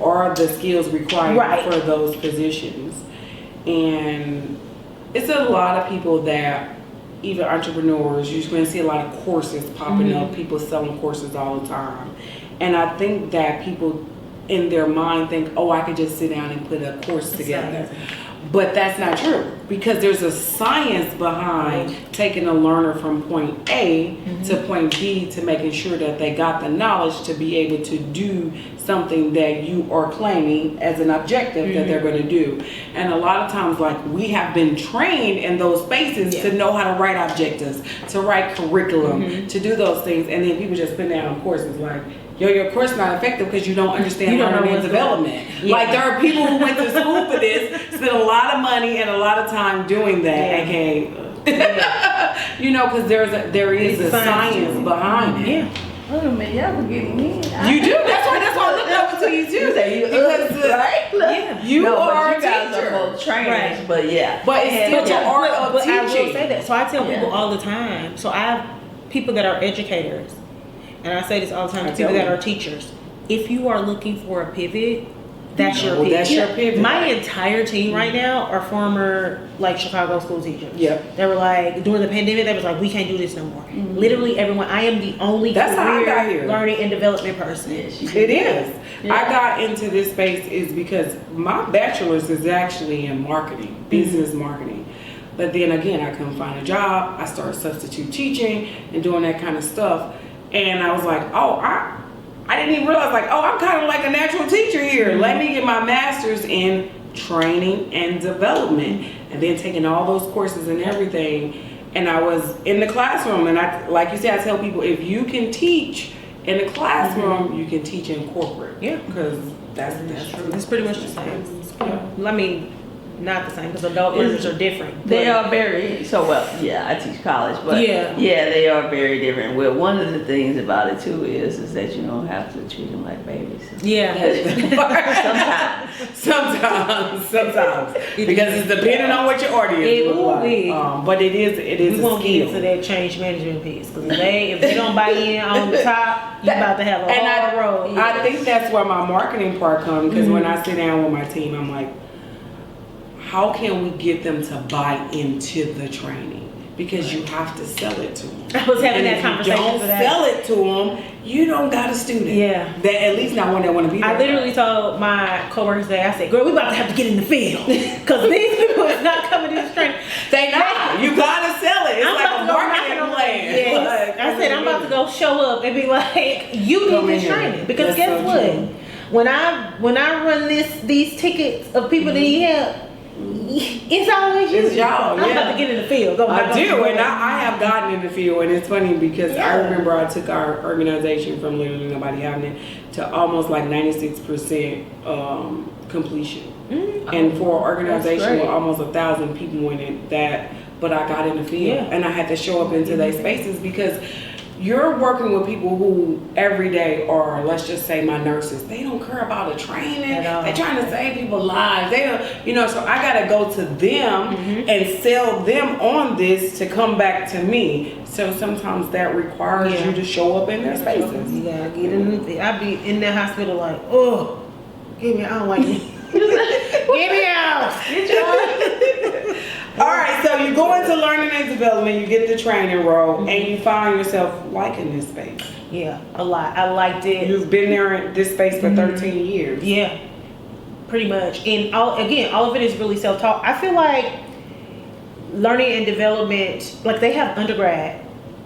are the skills required for those positions, and it's a lot of people that. Even entrepreneurs, you're going to see a lot of courses popping up, people selling courses all the time. And I think that people in their mind think, oh, I could just sit down and put a course together. But that's not true, because there's a science behind taking a learner from point A to point B to making sure that they got the knowledge to be able to do something that you are claiming as an objective that they're going to do. And a lot of times, like, we have been trained in those spaces to know how to write objectives, to write curriculum, to do those things, and then people just put down courses like, yo, your course is not effective because you don't understand learning and development. Like, there are people who went to school for this, spent a lot of money and a lot of time doing that, aka You know, because there is a science behind it. Yeah. Wait a minute, y'all forgetting me. You do. That's why I looked over to you too. Because right? Yeah. you No, are but a you guys teacher. are both trainers, Right. but yeah. But it's still the art of But I will teaching. say that. So I tell people Yeah. all the time. So I have people that are educators, and I say this all the time to I people tell that them. are teachers. If you are looking for a pivot, that's your Oh, pivot. that's your pivot. My entire team right now are former like Chicago school teachers. Yep. They were like during the pandemic. They was like, we can't do this no more. Literally everyone. I am the only That's how I career got here. learning and development person. Yes, you It is. Yeah. I got into this space is because my bachelor's is actually in marketing, business marketing. But then again, I couldn't find a job. I started substitute teaching and doing that kind of stuff. And I was like, oh, I didn't even realize, like, oh, I'm kind of like a natural teacher here. Let me get my master's in training and development. And then taking all those courses and everything. And I was in the classroom. And I, like you said, I tell people, if you can teach in the classroom, you can teach in corporate. Yeah. Because that's true. It's pretty much the same. I mean, not the same because adult learners are different. They but- are very yeah. I teach college, but Yeah. they are very different. Well, one of the things about it too is that you don't have to treat them like babies. Yeah. Sometimes. Because it's depending on what your audience It look will like. be. But it is We a won't get skill. into that change management piece because if they don't buy in on the top, you about to have a hard road. I think that's where my marketing part comes because when I sit down with my team, I'm like, how can we get them to buy into the training? Because you have to sell it to them. I was having And that if conversation you don't for that. sell it to them, you don't got a student. Yeah. That at least not one that want to be there. I literally told my coworkers today, I said, girl, we about to have to get in the field because these people is not coming to this training. They not. You gotta sell it. It's I'm like about a to go marketing knocking on plan. Yes. Like, I said I'm about to go show up and be like, you Come need in this here. training because That's guess so what? true. When I run these tickets of people that need help, it's always you. It's y'all, I'm yeah. about to get in the field. Go I knock on do, the door. and I have gotten in the field, and it's funny because I Yeah. remember I took our organization from literally nobody having it to almost like 96% completion. And for an organization with great. almost 1,000 people in it, but I got in the field, Yeah. and I had to show up into those spaces because you're working with people who every day are, let's just say my nurses, they don't care about a training. At all. They're trying to save people's lives. They don't, so I gotta go to them and sell them on this to come back to me. So sometimes that requires Yeah. you to show up in their spaces. You gotta get in. I be in that hospital like, oh, give me. I don't like it. Get me out. Get your All right, so you go into learning and development, you get the training role, and you find yourself liking this space. Yeah, a lot. I liked it. You've been there in this space for 13 years. Yeah, pretty much. And all of it is really self-taught. I feel like learning and development, like they have undergrad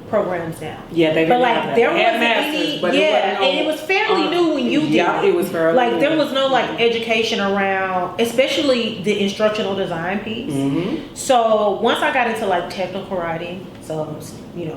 programs now. Yeah, they But didn't like have that. there They had wasn't masters, any, but yeah, wasn't and it was fairly new when you did Yeah, it was fairly like new. there was no like education around, especially the instructional design piece. Mm-hmm. So once I got into like technical writing, so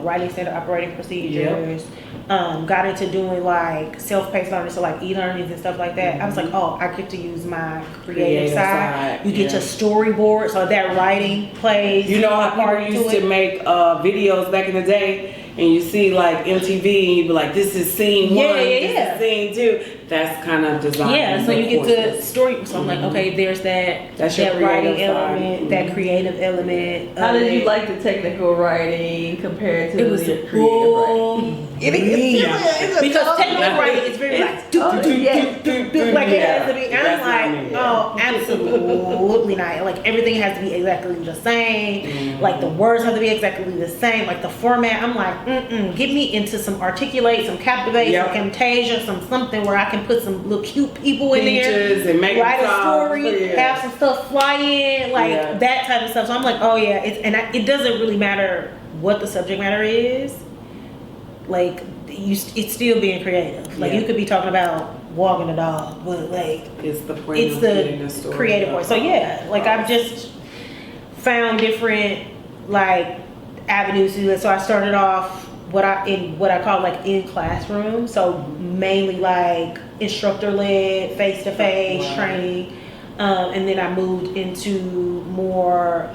writing standard operating procedures, got into doing like self-paced learning, so like e-learnings and stuff like that. I was like, oh, I get to use my creative side. You get to storyboard, so that writing plays. You know how people part used into to it. make videos back in the day, and you see like MTV, and you be like, "This is scene one, this is scene two." That's kind of design. Yeah, so you get to story. So I'm like, Mhm. okay, there's that That's your writing creative side. element, that creative element. How of did you it. like the technical writing compared to It was your creative writing? It is because technical writing is very like like it has to be. And I'm like, oh, absolutely not. Like everything has to be exactly the same. Like the words have to be exactly the same. Like the format. I'm like, get me into some articulate, some captivate, some Camtasia, some something where I can put some little cute people in there, and make write a story, have some stuff fly in, like that type of stuff. So I'm like, oh yeah, it doesn't really matter what the subject matter is. Like it's still being creative. Like you could be talking about walking a dog, but like it's the point it's of the getting story creative voice. So yeah, like I've just found different like avenues to do it. So I started off what I call like in classroom. So mainly like instructor led, face to face training. And then I moved into more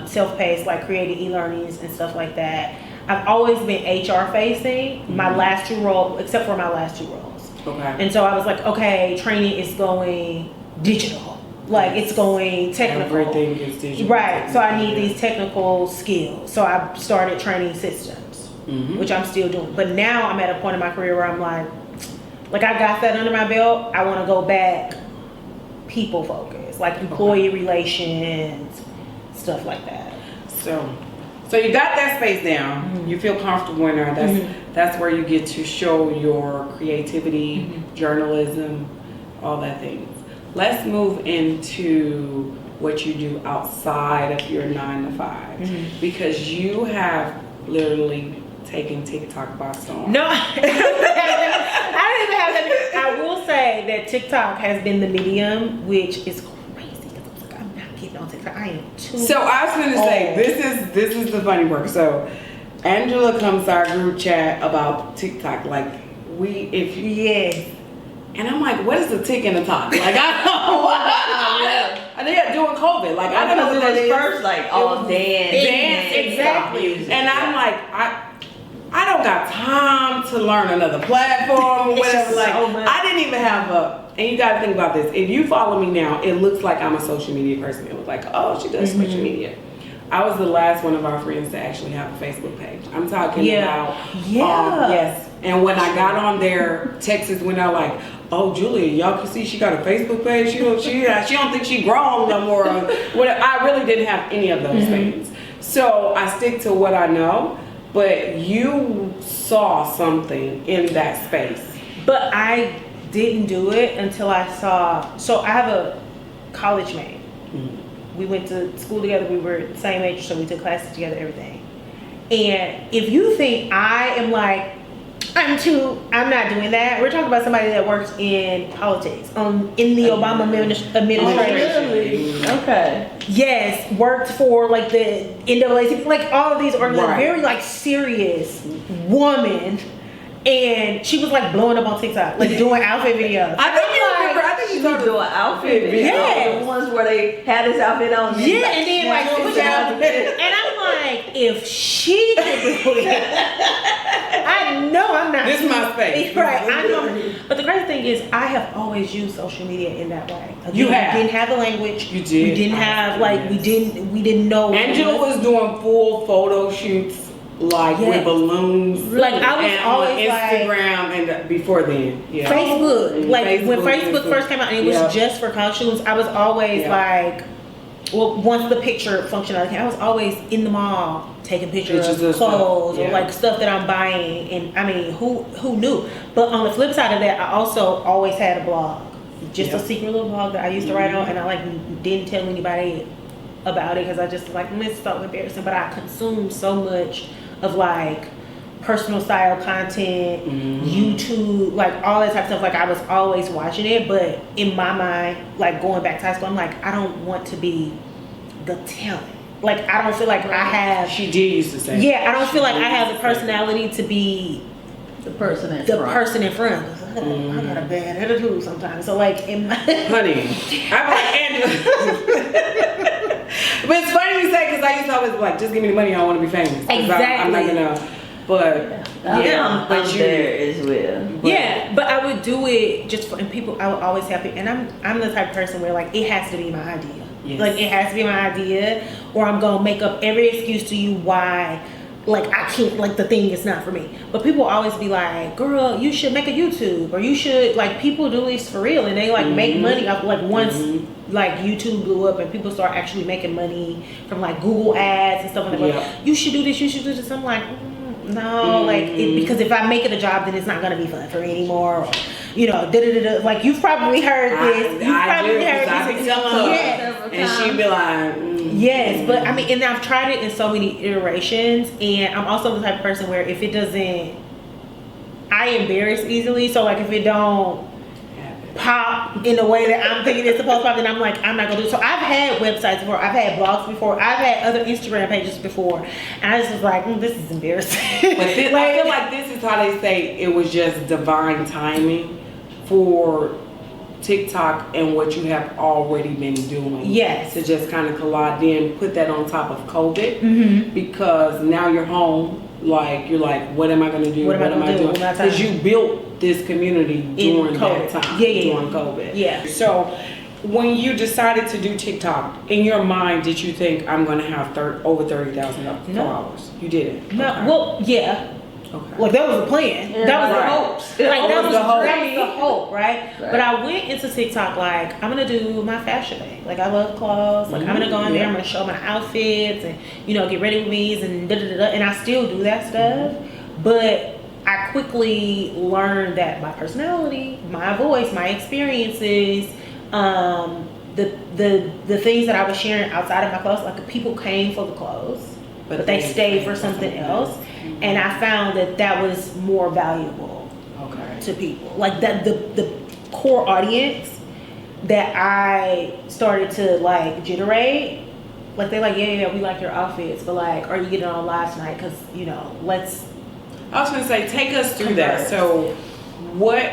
self-paced, like creating e-learnings and stuff like that. I've always been HR facing. My last 2 roles, except for my last 2 roles. Okay. And so I was like, okay, training is going digital. Like it's going technical. Everything is digital. Right. So I need these technical skills. So I started training systems, which I'm still doing. But now I'm at a point in my career where I'm like I got that under my belt. I want to go back people focused, like employee relations, stuff like that. So you got that space down. You feel comfortable in there. That's where you get to show your creativity, journalism, all that things. Let's move into what you do outside of your 9 to 5, because you have literally taken TikTok by storm. No, I don't even have that. I will say that TikTok has been the medium, which is crazy because I was like, I'm not getting on TikTok. I am too. So I was going to say, this is the funny part. So Angela comes to our group chat about TikTok, like Yes. and I'm like, what is the tick and the talk? Like, I don't know. And they are doing COVID. Like, I don't know what that is. First, like all dance, exactly. And I'm like, I don't got time to learn another platform or whatever. Like, so much. I didn't even have and you gotta think about this. If you follow me now, it looks like I'm a social media person. It was like, oh, she does social media. I was the last one of our friends to actually have a Facebook page. I'm talking about, yes. And when I got on there, Texas went out like, oh, Julia, y'all can see she got a Facebook page. She don't think she grown no more. I really didn't have any of those things. So I stick to what I know. But you saw something in that space. But I didn't do it until I saw. So I have a college mate. We went to school together. We were the same age, so we took classes together, everything. And if you think I am like, I'm not doing that. We're talking about somebody that works in politics, in the Obama administration. Really? Okay. Yes, worked for like the NAACP, like all of these organizations, very like serious woman. And she was like blowing up on TikTok, like doing outfit videos. I think you told her doing outfit videos. Yeah. The ones where they had this outfit on. Yeah, and then like switch out. And I'm like, if she could do it, I know I'm not. This is my space. Right, I know. But the crazy thing is, I have always used social media in that way. You have. We didn't have the language. You did. We didn't have like we didn't know. Angela was doing full photo shoots. Like with balloons, like I was and always on Instagram like, and before then, Facebook. Like when Facebook first came out and it was just for college students, I was always like, well, once the picture functionality came, I was always in the mall taking pictures of clothes or like stuff that I'm buying. And I mean, who knew? But on the flip side of that, I also always had a blog, just a secret little blog that I used to write on, and I like didn't tell anybody about it because I just like it's so embarrassing. But I consumed so much of like personal style content, YouTube, like all that type of stuff. Like I was always watching it, but in my mind, like going back to high school, I'm like, I don't want to be the talent. Like I don't feel like I have. She did used to say. Yeah, I don't feel like I have the personality to be the person in front. I got a bad attitude sometimes. So like, in my honey, I'm like Angela. But it's funny you say because I used to always be like, just give me the money, I want to be famous. Exactly. I'm not gonna. But I'm there as well. But I would do it just for, and people, I would always have it. And I'm the type of person where like it has to be my idea. Yes. Like it has to be my idea, or I'm gonna make up every excuse to you why. Like I can't, like the thing is not for me. But people always be like, girl, you should make a YouTube, or you should, like people do this for real and they like make money off like once like YouTube blew up and people start actually making money from like Google ads and stuff like that. You should do this, you should do this. I'm like, no, like because if I make it a job, then it's not gonna be fun for me anymore. Or, you know, like you've probably heard this. And she'd be like, yes, but I mean, and I've tried it in so many iterations, and I'm also the type of person where if it doesn't, I embarrass easily. So like if it don't pop in the way that I'm thinking it's supposed to pop, then I'm like, I'm not gonna do it. So I've had websites before, I've had blogs before, I've had other Instagram pages before, and I just was like, this is embarrassing. But this, I feel like this is how they say it was just divine timing TikTok and what you have already been doing. Yes. To just kind of collide, then put that on top of COVID, Mm-hmm. because now you're home. Like you're like, what am I going to do? What am I gonna do? Because you built this community during that time. During COVID. Yeah. So when you decided to do TikTok, in your mind, did you think I'm going to have over 30,000 followers? You didn't. No. Okay. Well, yeah. Okay. Like that was the plan. Yeah, that was right. the hopes. Like that was the hope. That was the hope, right? Right. But I went into TikTok like I'm gonna do my fashion thing. Like I love clothes. Like I'm gonna go in there. I'm gonna show my outfits and get ready with me and da da da. And I still do that stuff, but I quickly learned that my personality, my voice, my experiences, the things that I was sharing outside of my clothes, like people came for the clothes, but they stayed for something else. And I found that was more valuable to people. Like that, the core audience that I started to like generate, like they're like, yeah, we like your outfits, but like, are you getting on live tonight? Because let's. I was gonna say, take us through that. So, what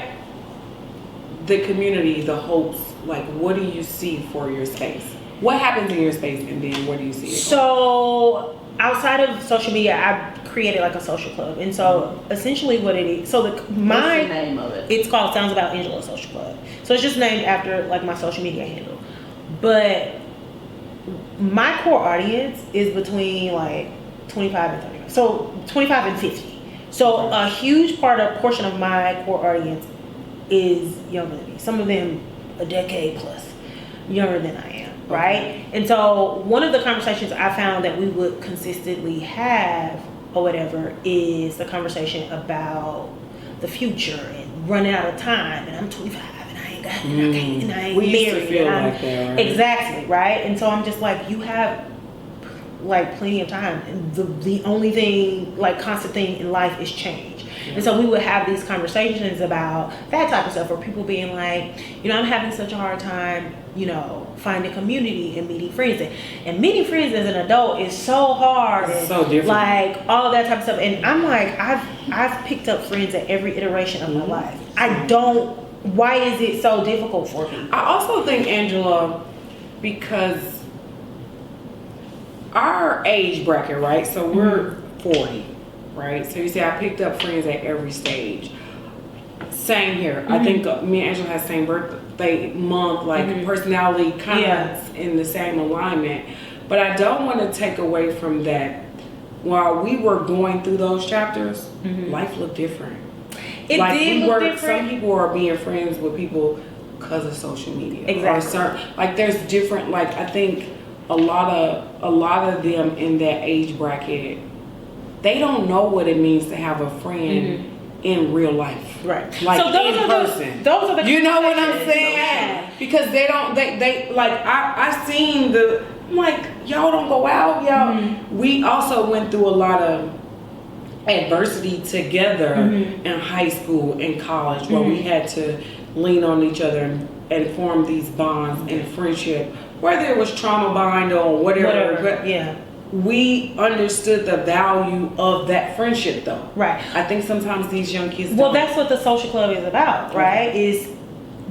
the community, the hopes, like, what do you see for your space? What happens in your space, and then what do you see? So outside of social media, I created like a social club, and so essentially what it is. So What's the name of it? It's called Sounds About Angela Social Club. So it's just named after like my social media handle. But my core audience is between like 25 and 35. So 25 and 50. So a huge portion of my core audience is younger than me. Some of them a decade plus younger than I am, right? And so one of the conversations I found that we would consistently have or whatever is the conversation about the future and running out of time, and I'm 25 and I ain't got and I ain't we married. used to feel and like that, right? Exactly, right? And so I'm just like, you have like plenty of time, and the only thing, like constant thing in life is change. And so we would have these conversations about that type of stuff, or people being like, I'm having such a hard time, finding community and meeting friends. And meeting friends as an adult is so hard. It's and so different. like all of that type of stuff. And I'm like, I've picked up friends at every iteration of my life. Why is it so difficult for me? I also think, Angela, because our age bracket, right? So we're 40, right? So you say I picked up friends at every stage. Same here. I think me and Angela have the same birthday month, like personality kind of in the same alignment. But I don't want to take away from that. While we were going through those chapters, life looked different. It did look different. Some people are being friends with people because of social media. Exactly. Like there's different. Like I think a lot of them in that age bracket, they don't know what it means to have a friend in real life, right? Like so those in are person. Those are the you know what I'm saying? Yeah. Because they don't. They like I seen the. I'm like, y'all don't go out, y'all. We also went through a lot of adversity together in high school and college, where we had to lean on each other and form these bonds and friendship, whether it was trauma bond or whatever. But we understood the value of that friendship, though. Right. I think sometimes these young kids. Well, that's what the social club is about, right? Is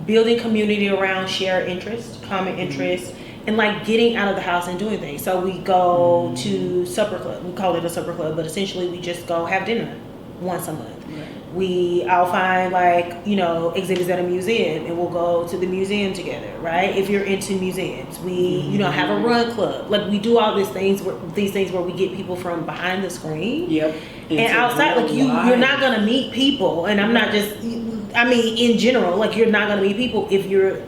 building community around shared interests, common interests. And like getting out of the house and doing things. So we go to supper club. We call it a supper club, but essentially we just go have dinner once a month. I'll find like, exhibits at a museum and we'll go to the museum together, right? If you're into museums, we, have a run club. Like we do all these things where we get people from behind the screen. Yep. And outside, like you're not gonna meet people. And I'm not just, in general, like you're not gonna meet people if you're,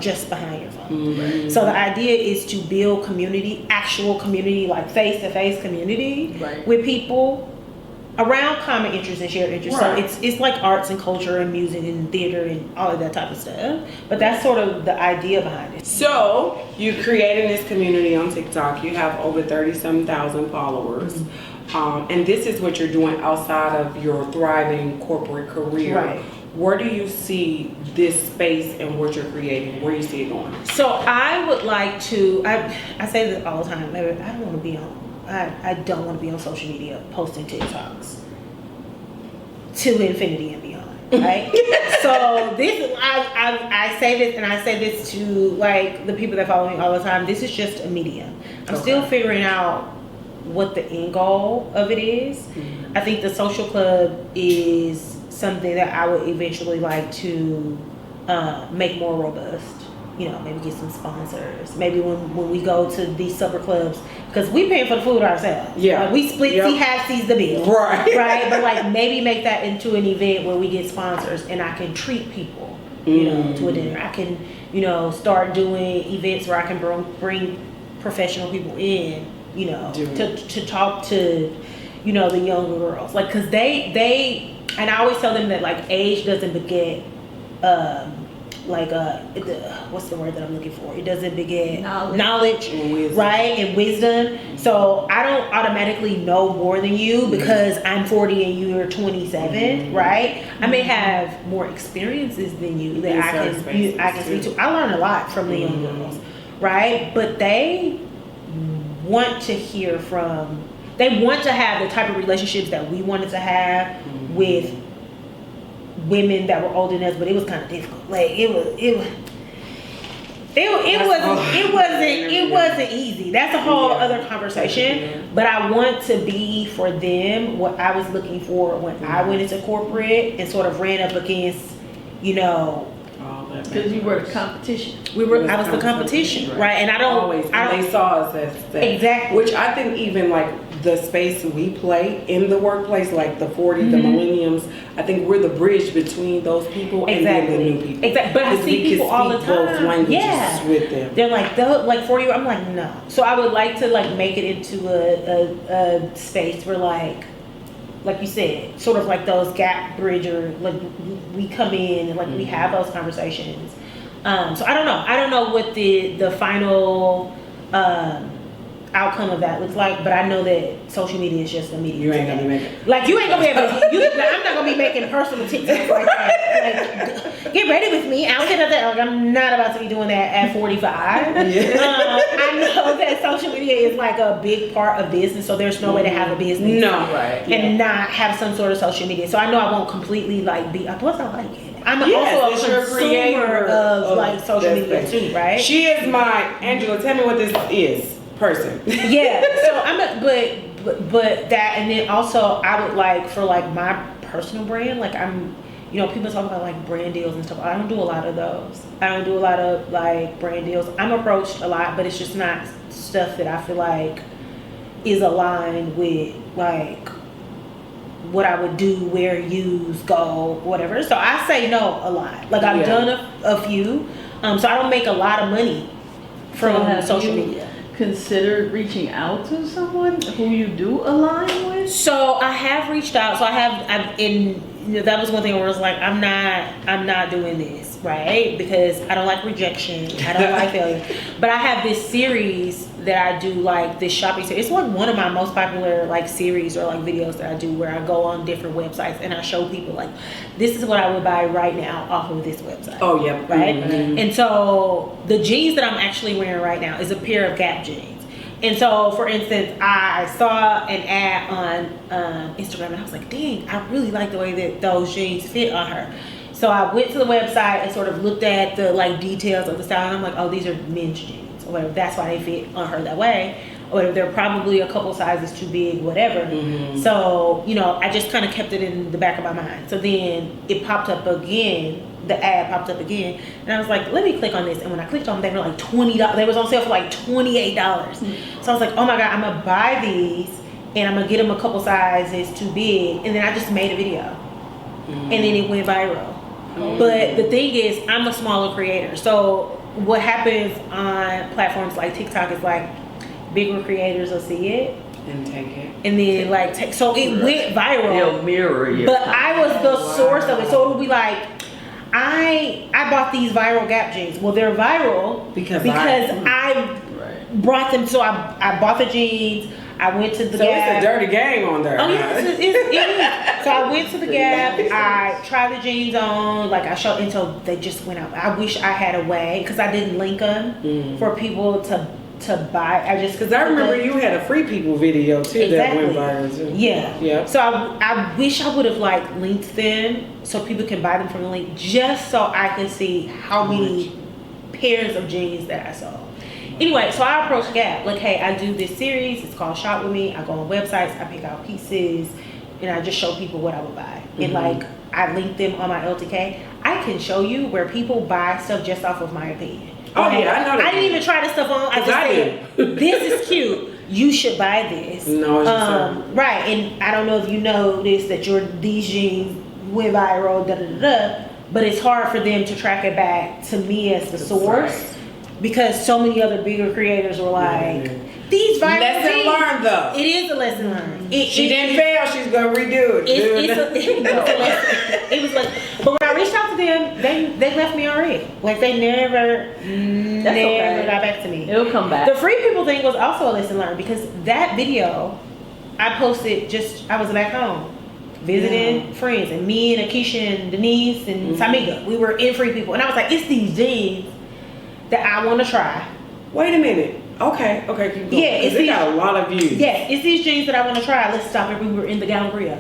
just behind your phone. So the idea is to build community, actual community, like face-to-face community with people around common interests and shared interests. So it's like arts and culture and music and theater and all of that type of stuff. But that's sort of the idea behind it. So you created this community on TikTok. You have over 30,000 followers. And this is what you're doing outside of your thriving corporate career. Right. Where do you see this space and what you're creating? Where do you see it going? So I would like to, I say this all the time, I don't want to be on social media posting TikToks to infinity and beyond. right? So this, I say this, and I say this to like the people that follow me all the time. This is just a medium. I'm still figuring out what the end goal of it is. Mm-hmm. I think the social club is something that I would eventually like to make more robust. You know, maybe get some sponsors. Maybe when we go to these supper clubs, because we paying for the food ourselves. Yeah, like we split. Yep. See half sees the bill. Right. Right. But like maybe make that into an event where we get sponsors, and I can treat people. You know, to a dinner. I can, you know, start doing events where I can bring professional people in. You know, to talk to, you know, the younger girls. Like, cause they, and I always tell them that like age doesn't beget, what's the word that I'm looking for? It doesn't beget knowledge, right, and wisdom. So I don't automatically know more than you because I'm 40 and you're 27, right? I may have more experiences than you that I can speak to. I learn a lot from the young girls, right? But they want to hear from. They want to have the type of relationships that we wanted to have with women that were older than us, but it was kind of difficult. Like it wasn't easy. That's a whole other conversation. But I want to be for them what I was looking for when I went into corporate and sort of ran up against, you know, because you were the competition. I was the competition, right? And I don't. They saw us as that. Exactly. Which I think even like the space we play in the workplace, like the 40, the millenniums, I think we're the bridge between those people and then the new people. Exactly. But I see people all the time. Both languages with them. They're like for you. I'm like, no. So I would like to like make it into a space where like you said, sort of like those gap bridger, like we come in and like we have those conversations. So I don't know what the final outcome of that looks like, but I know that social media is just a medium. You ain't gonna be making. Like you ain't gonna be able to. I'm not gonna be making personal TikToks like that. Like, get ready with me. I don't get that. Like I'm not about to be doing that at 45. I know that social media is like a big part of business, so there's no way to have a business. No, right. And not have some sort of social media. So I know I won't completely like be. Plus I like it. I'm also a consumer of like social media too, right? She is my Angela. Tell me what this is. Person. Yeah. So but that, and then also I would like for like my personal brand, like I'm, you know, people talk about like brand deals and stuff. I don't do a lot of those. I don't do a lot of like brand deals. I'm approached a lot, but it's just not stuff that I feel like is aligned with like what I would do, where, use, go, whatever. So I say no a lot. Like I've done a few. So I don't make a lot of money from social media. Considered reaching out to someone who you do align with? So I have reached out. So that was one thing where I was like, I'm not doing this, right? Because I don't like rejection. I don't like failure. But I have this series that I do, like this shopping series. It's like one of my most popular like series or like videos that I do where I go on different websites and I show people like, this is what I would buy right now off of this website. Oh yeah. Right? And so the jeans that I'm actually wearing right now is a pair of Gap jeans. And so, for instance, I saw an ad on Instagram and I was like, dang, I really like the way that those jeans fit on her. So I went to the website and sort of looked at the like details of the style and I'm like, oh, these are men's jeans or whatever. That's why they fit on her that way. Or they're probably a couple sizes too big, whatever. So, you know, I just kind of kept it in the back of my mind. So then it popped up again. The ad popped up again and I was like, let me click on this. And when I clicked on them, they were like $20. They was on sale for like $28. So I was like, oh my God, I'm gonna buy these and I'm gonna get them a couple sizes too big. And then I just made a video and then it went viral. But the thing is, I'm a smaller creator. So what happens on platforms like TikTok is like bigger creators will see it and take it and then like take, so it went viral. They'll mirror you. But I was the source of it. So it would be like, I bought these viral Gap jeans. Well, they're viral because I brought them. So I bought the jeans. I went to the Gap. It's a dirty game on there. Oh yeah, it is. So I went to the Gap. I tried the jeans on. Like I showed until they just went out. I wish I had a way because I didn't link them for people to buy. Because I remember you had a Free People video too that went viral too. Yeah. So I wish I would have like linked them so people can buy them from the link, just so I can see how many pairs of jeans that I saw. Anyway, so I approached Gap like, hey, I do this series. It's called Shop With Me. I go on websites, I pick out pieces, and I just show people what I would buy. And like, I link them on my LTK. I can show you where people buy stuff just off of my opinion. Oh yeah, I know that. I didn't even try this stuff on. I just said, this is cute. You should buy this. No, it's right. And I don't know if you noticed that these jeans went viral, but it's hard for them to track it back to me as the source because so many other bigger creators were like, these viral lesson jeans. learned though. It is a lesson learned. She didn't fail. She's gonna redo it. It's a lesson. It was like, but when I reached out to them, they left me already. Like they never got back to me. It'll come back. The Free People thing was also a lesson learned because that video I posted I was back home visiting friends, and me and Akeisha and Denise and Samiga, we were in Free People, and I was like, it's these jeans that I want to try. Wait a minute. Okay, keep going. Yeah, it got a lot of views. Yeah, it's these jeans that I want to try. Let's stop it. We were in the Galleria.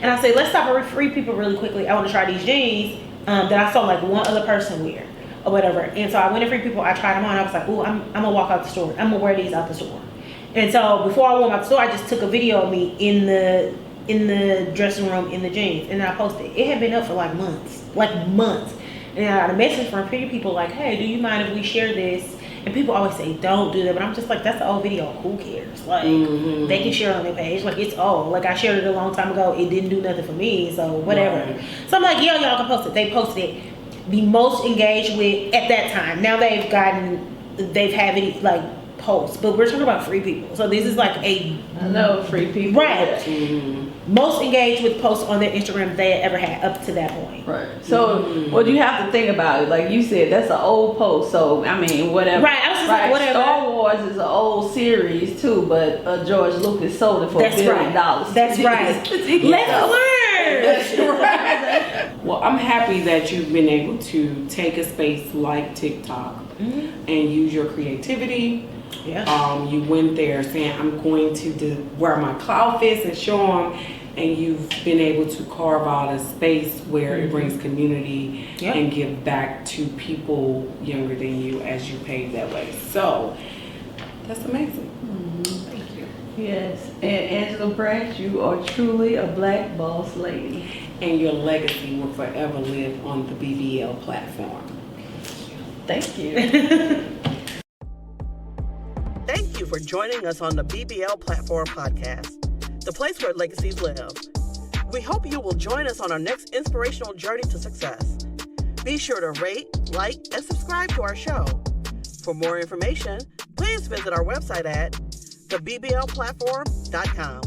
And I said, let's stop at Free People really quickly. I want to try these jeans that I saw like one other person wear or whatever. And so I went to Free People. I tried them on. I was like, ooh, I'm going to walk out the store. I'm going to wear these out the store. And so before I went out the store, I just took a video of me in the dressing room in the jeans. And then I posted. It had been up for like months. And I got a message from Free People like, hey, do you mind if we share this? And people always say, don't do that. But I'm just like, that's the old video. Who cares? Like, they can share it on their page. Like, it's old. Like, I shared it a long time ago. It didn't do nothing for me. So, whatever. Right. So, I'm like, y'all can post it. They posted it. The most engaged with at that time. Now they've had it, like, posts. But we're talking about Free People. So, this is like I know, Free People. Right. Most engaged with posts on their Instagram they had ever had up to that point. Right. So, what you have to think about it, like you said, that's an old post. So, I mean, whatever. Right. I was just like, whatever. Star Wars is an old series too, but George Lucas sold it for $1 billion. That's right. Let's learn. That's right. Well, I'm happy that you've been able to take a space like TikTok and use your creativity. Yeah. You went there saying, I'm going to wear my cloud fits and show them, and you've been able to carve out a space where it brings community and give back to people younger than you as you pave that way. So that's amazing. Thank you. Yes, and Angela Branch, you are truly a black boss lady. And your legacy will forever live on the BBL platform. Thank you. Thank you for joining us on the BBL Platform Podcast, the place where legacies live. We hope you will join us on our next inspirational journey to success. Be sure to rate, like, and subscribe to our show. For more information, please visit our website at theBBLplatform.com.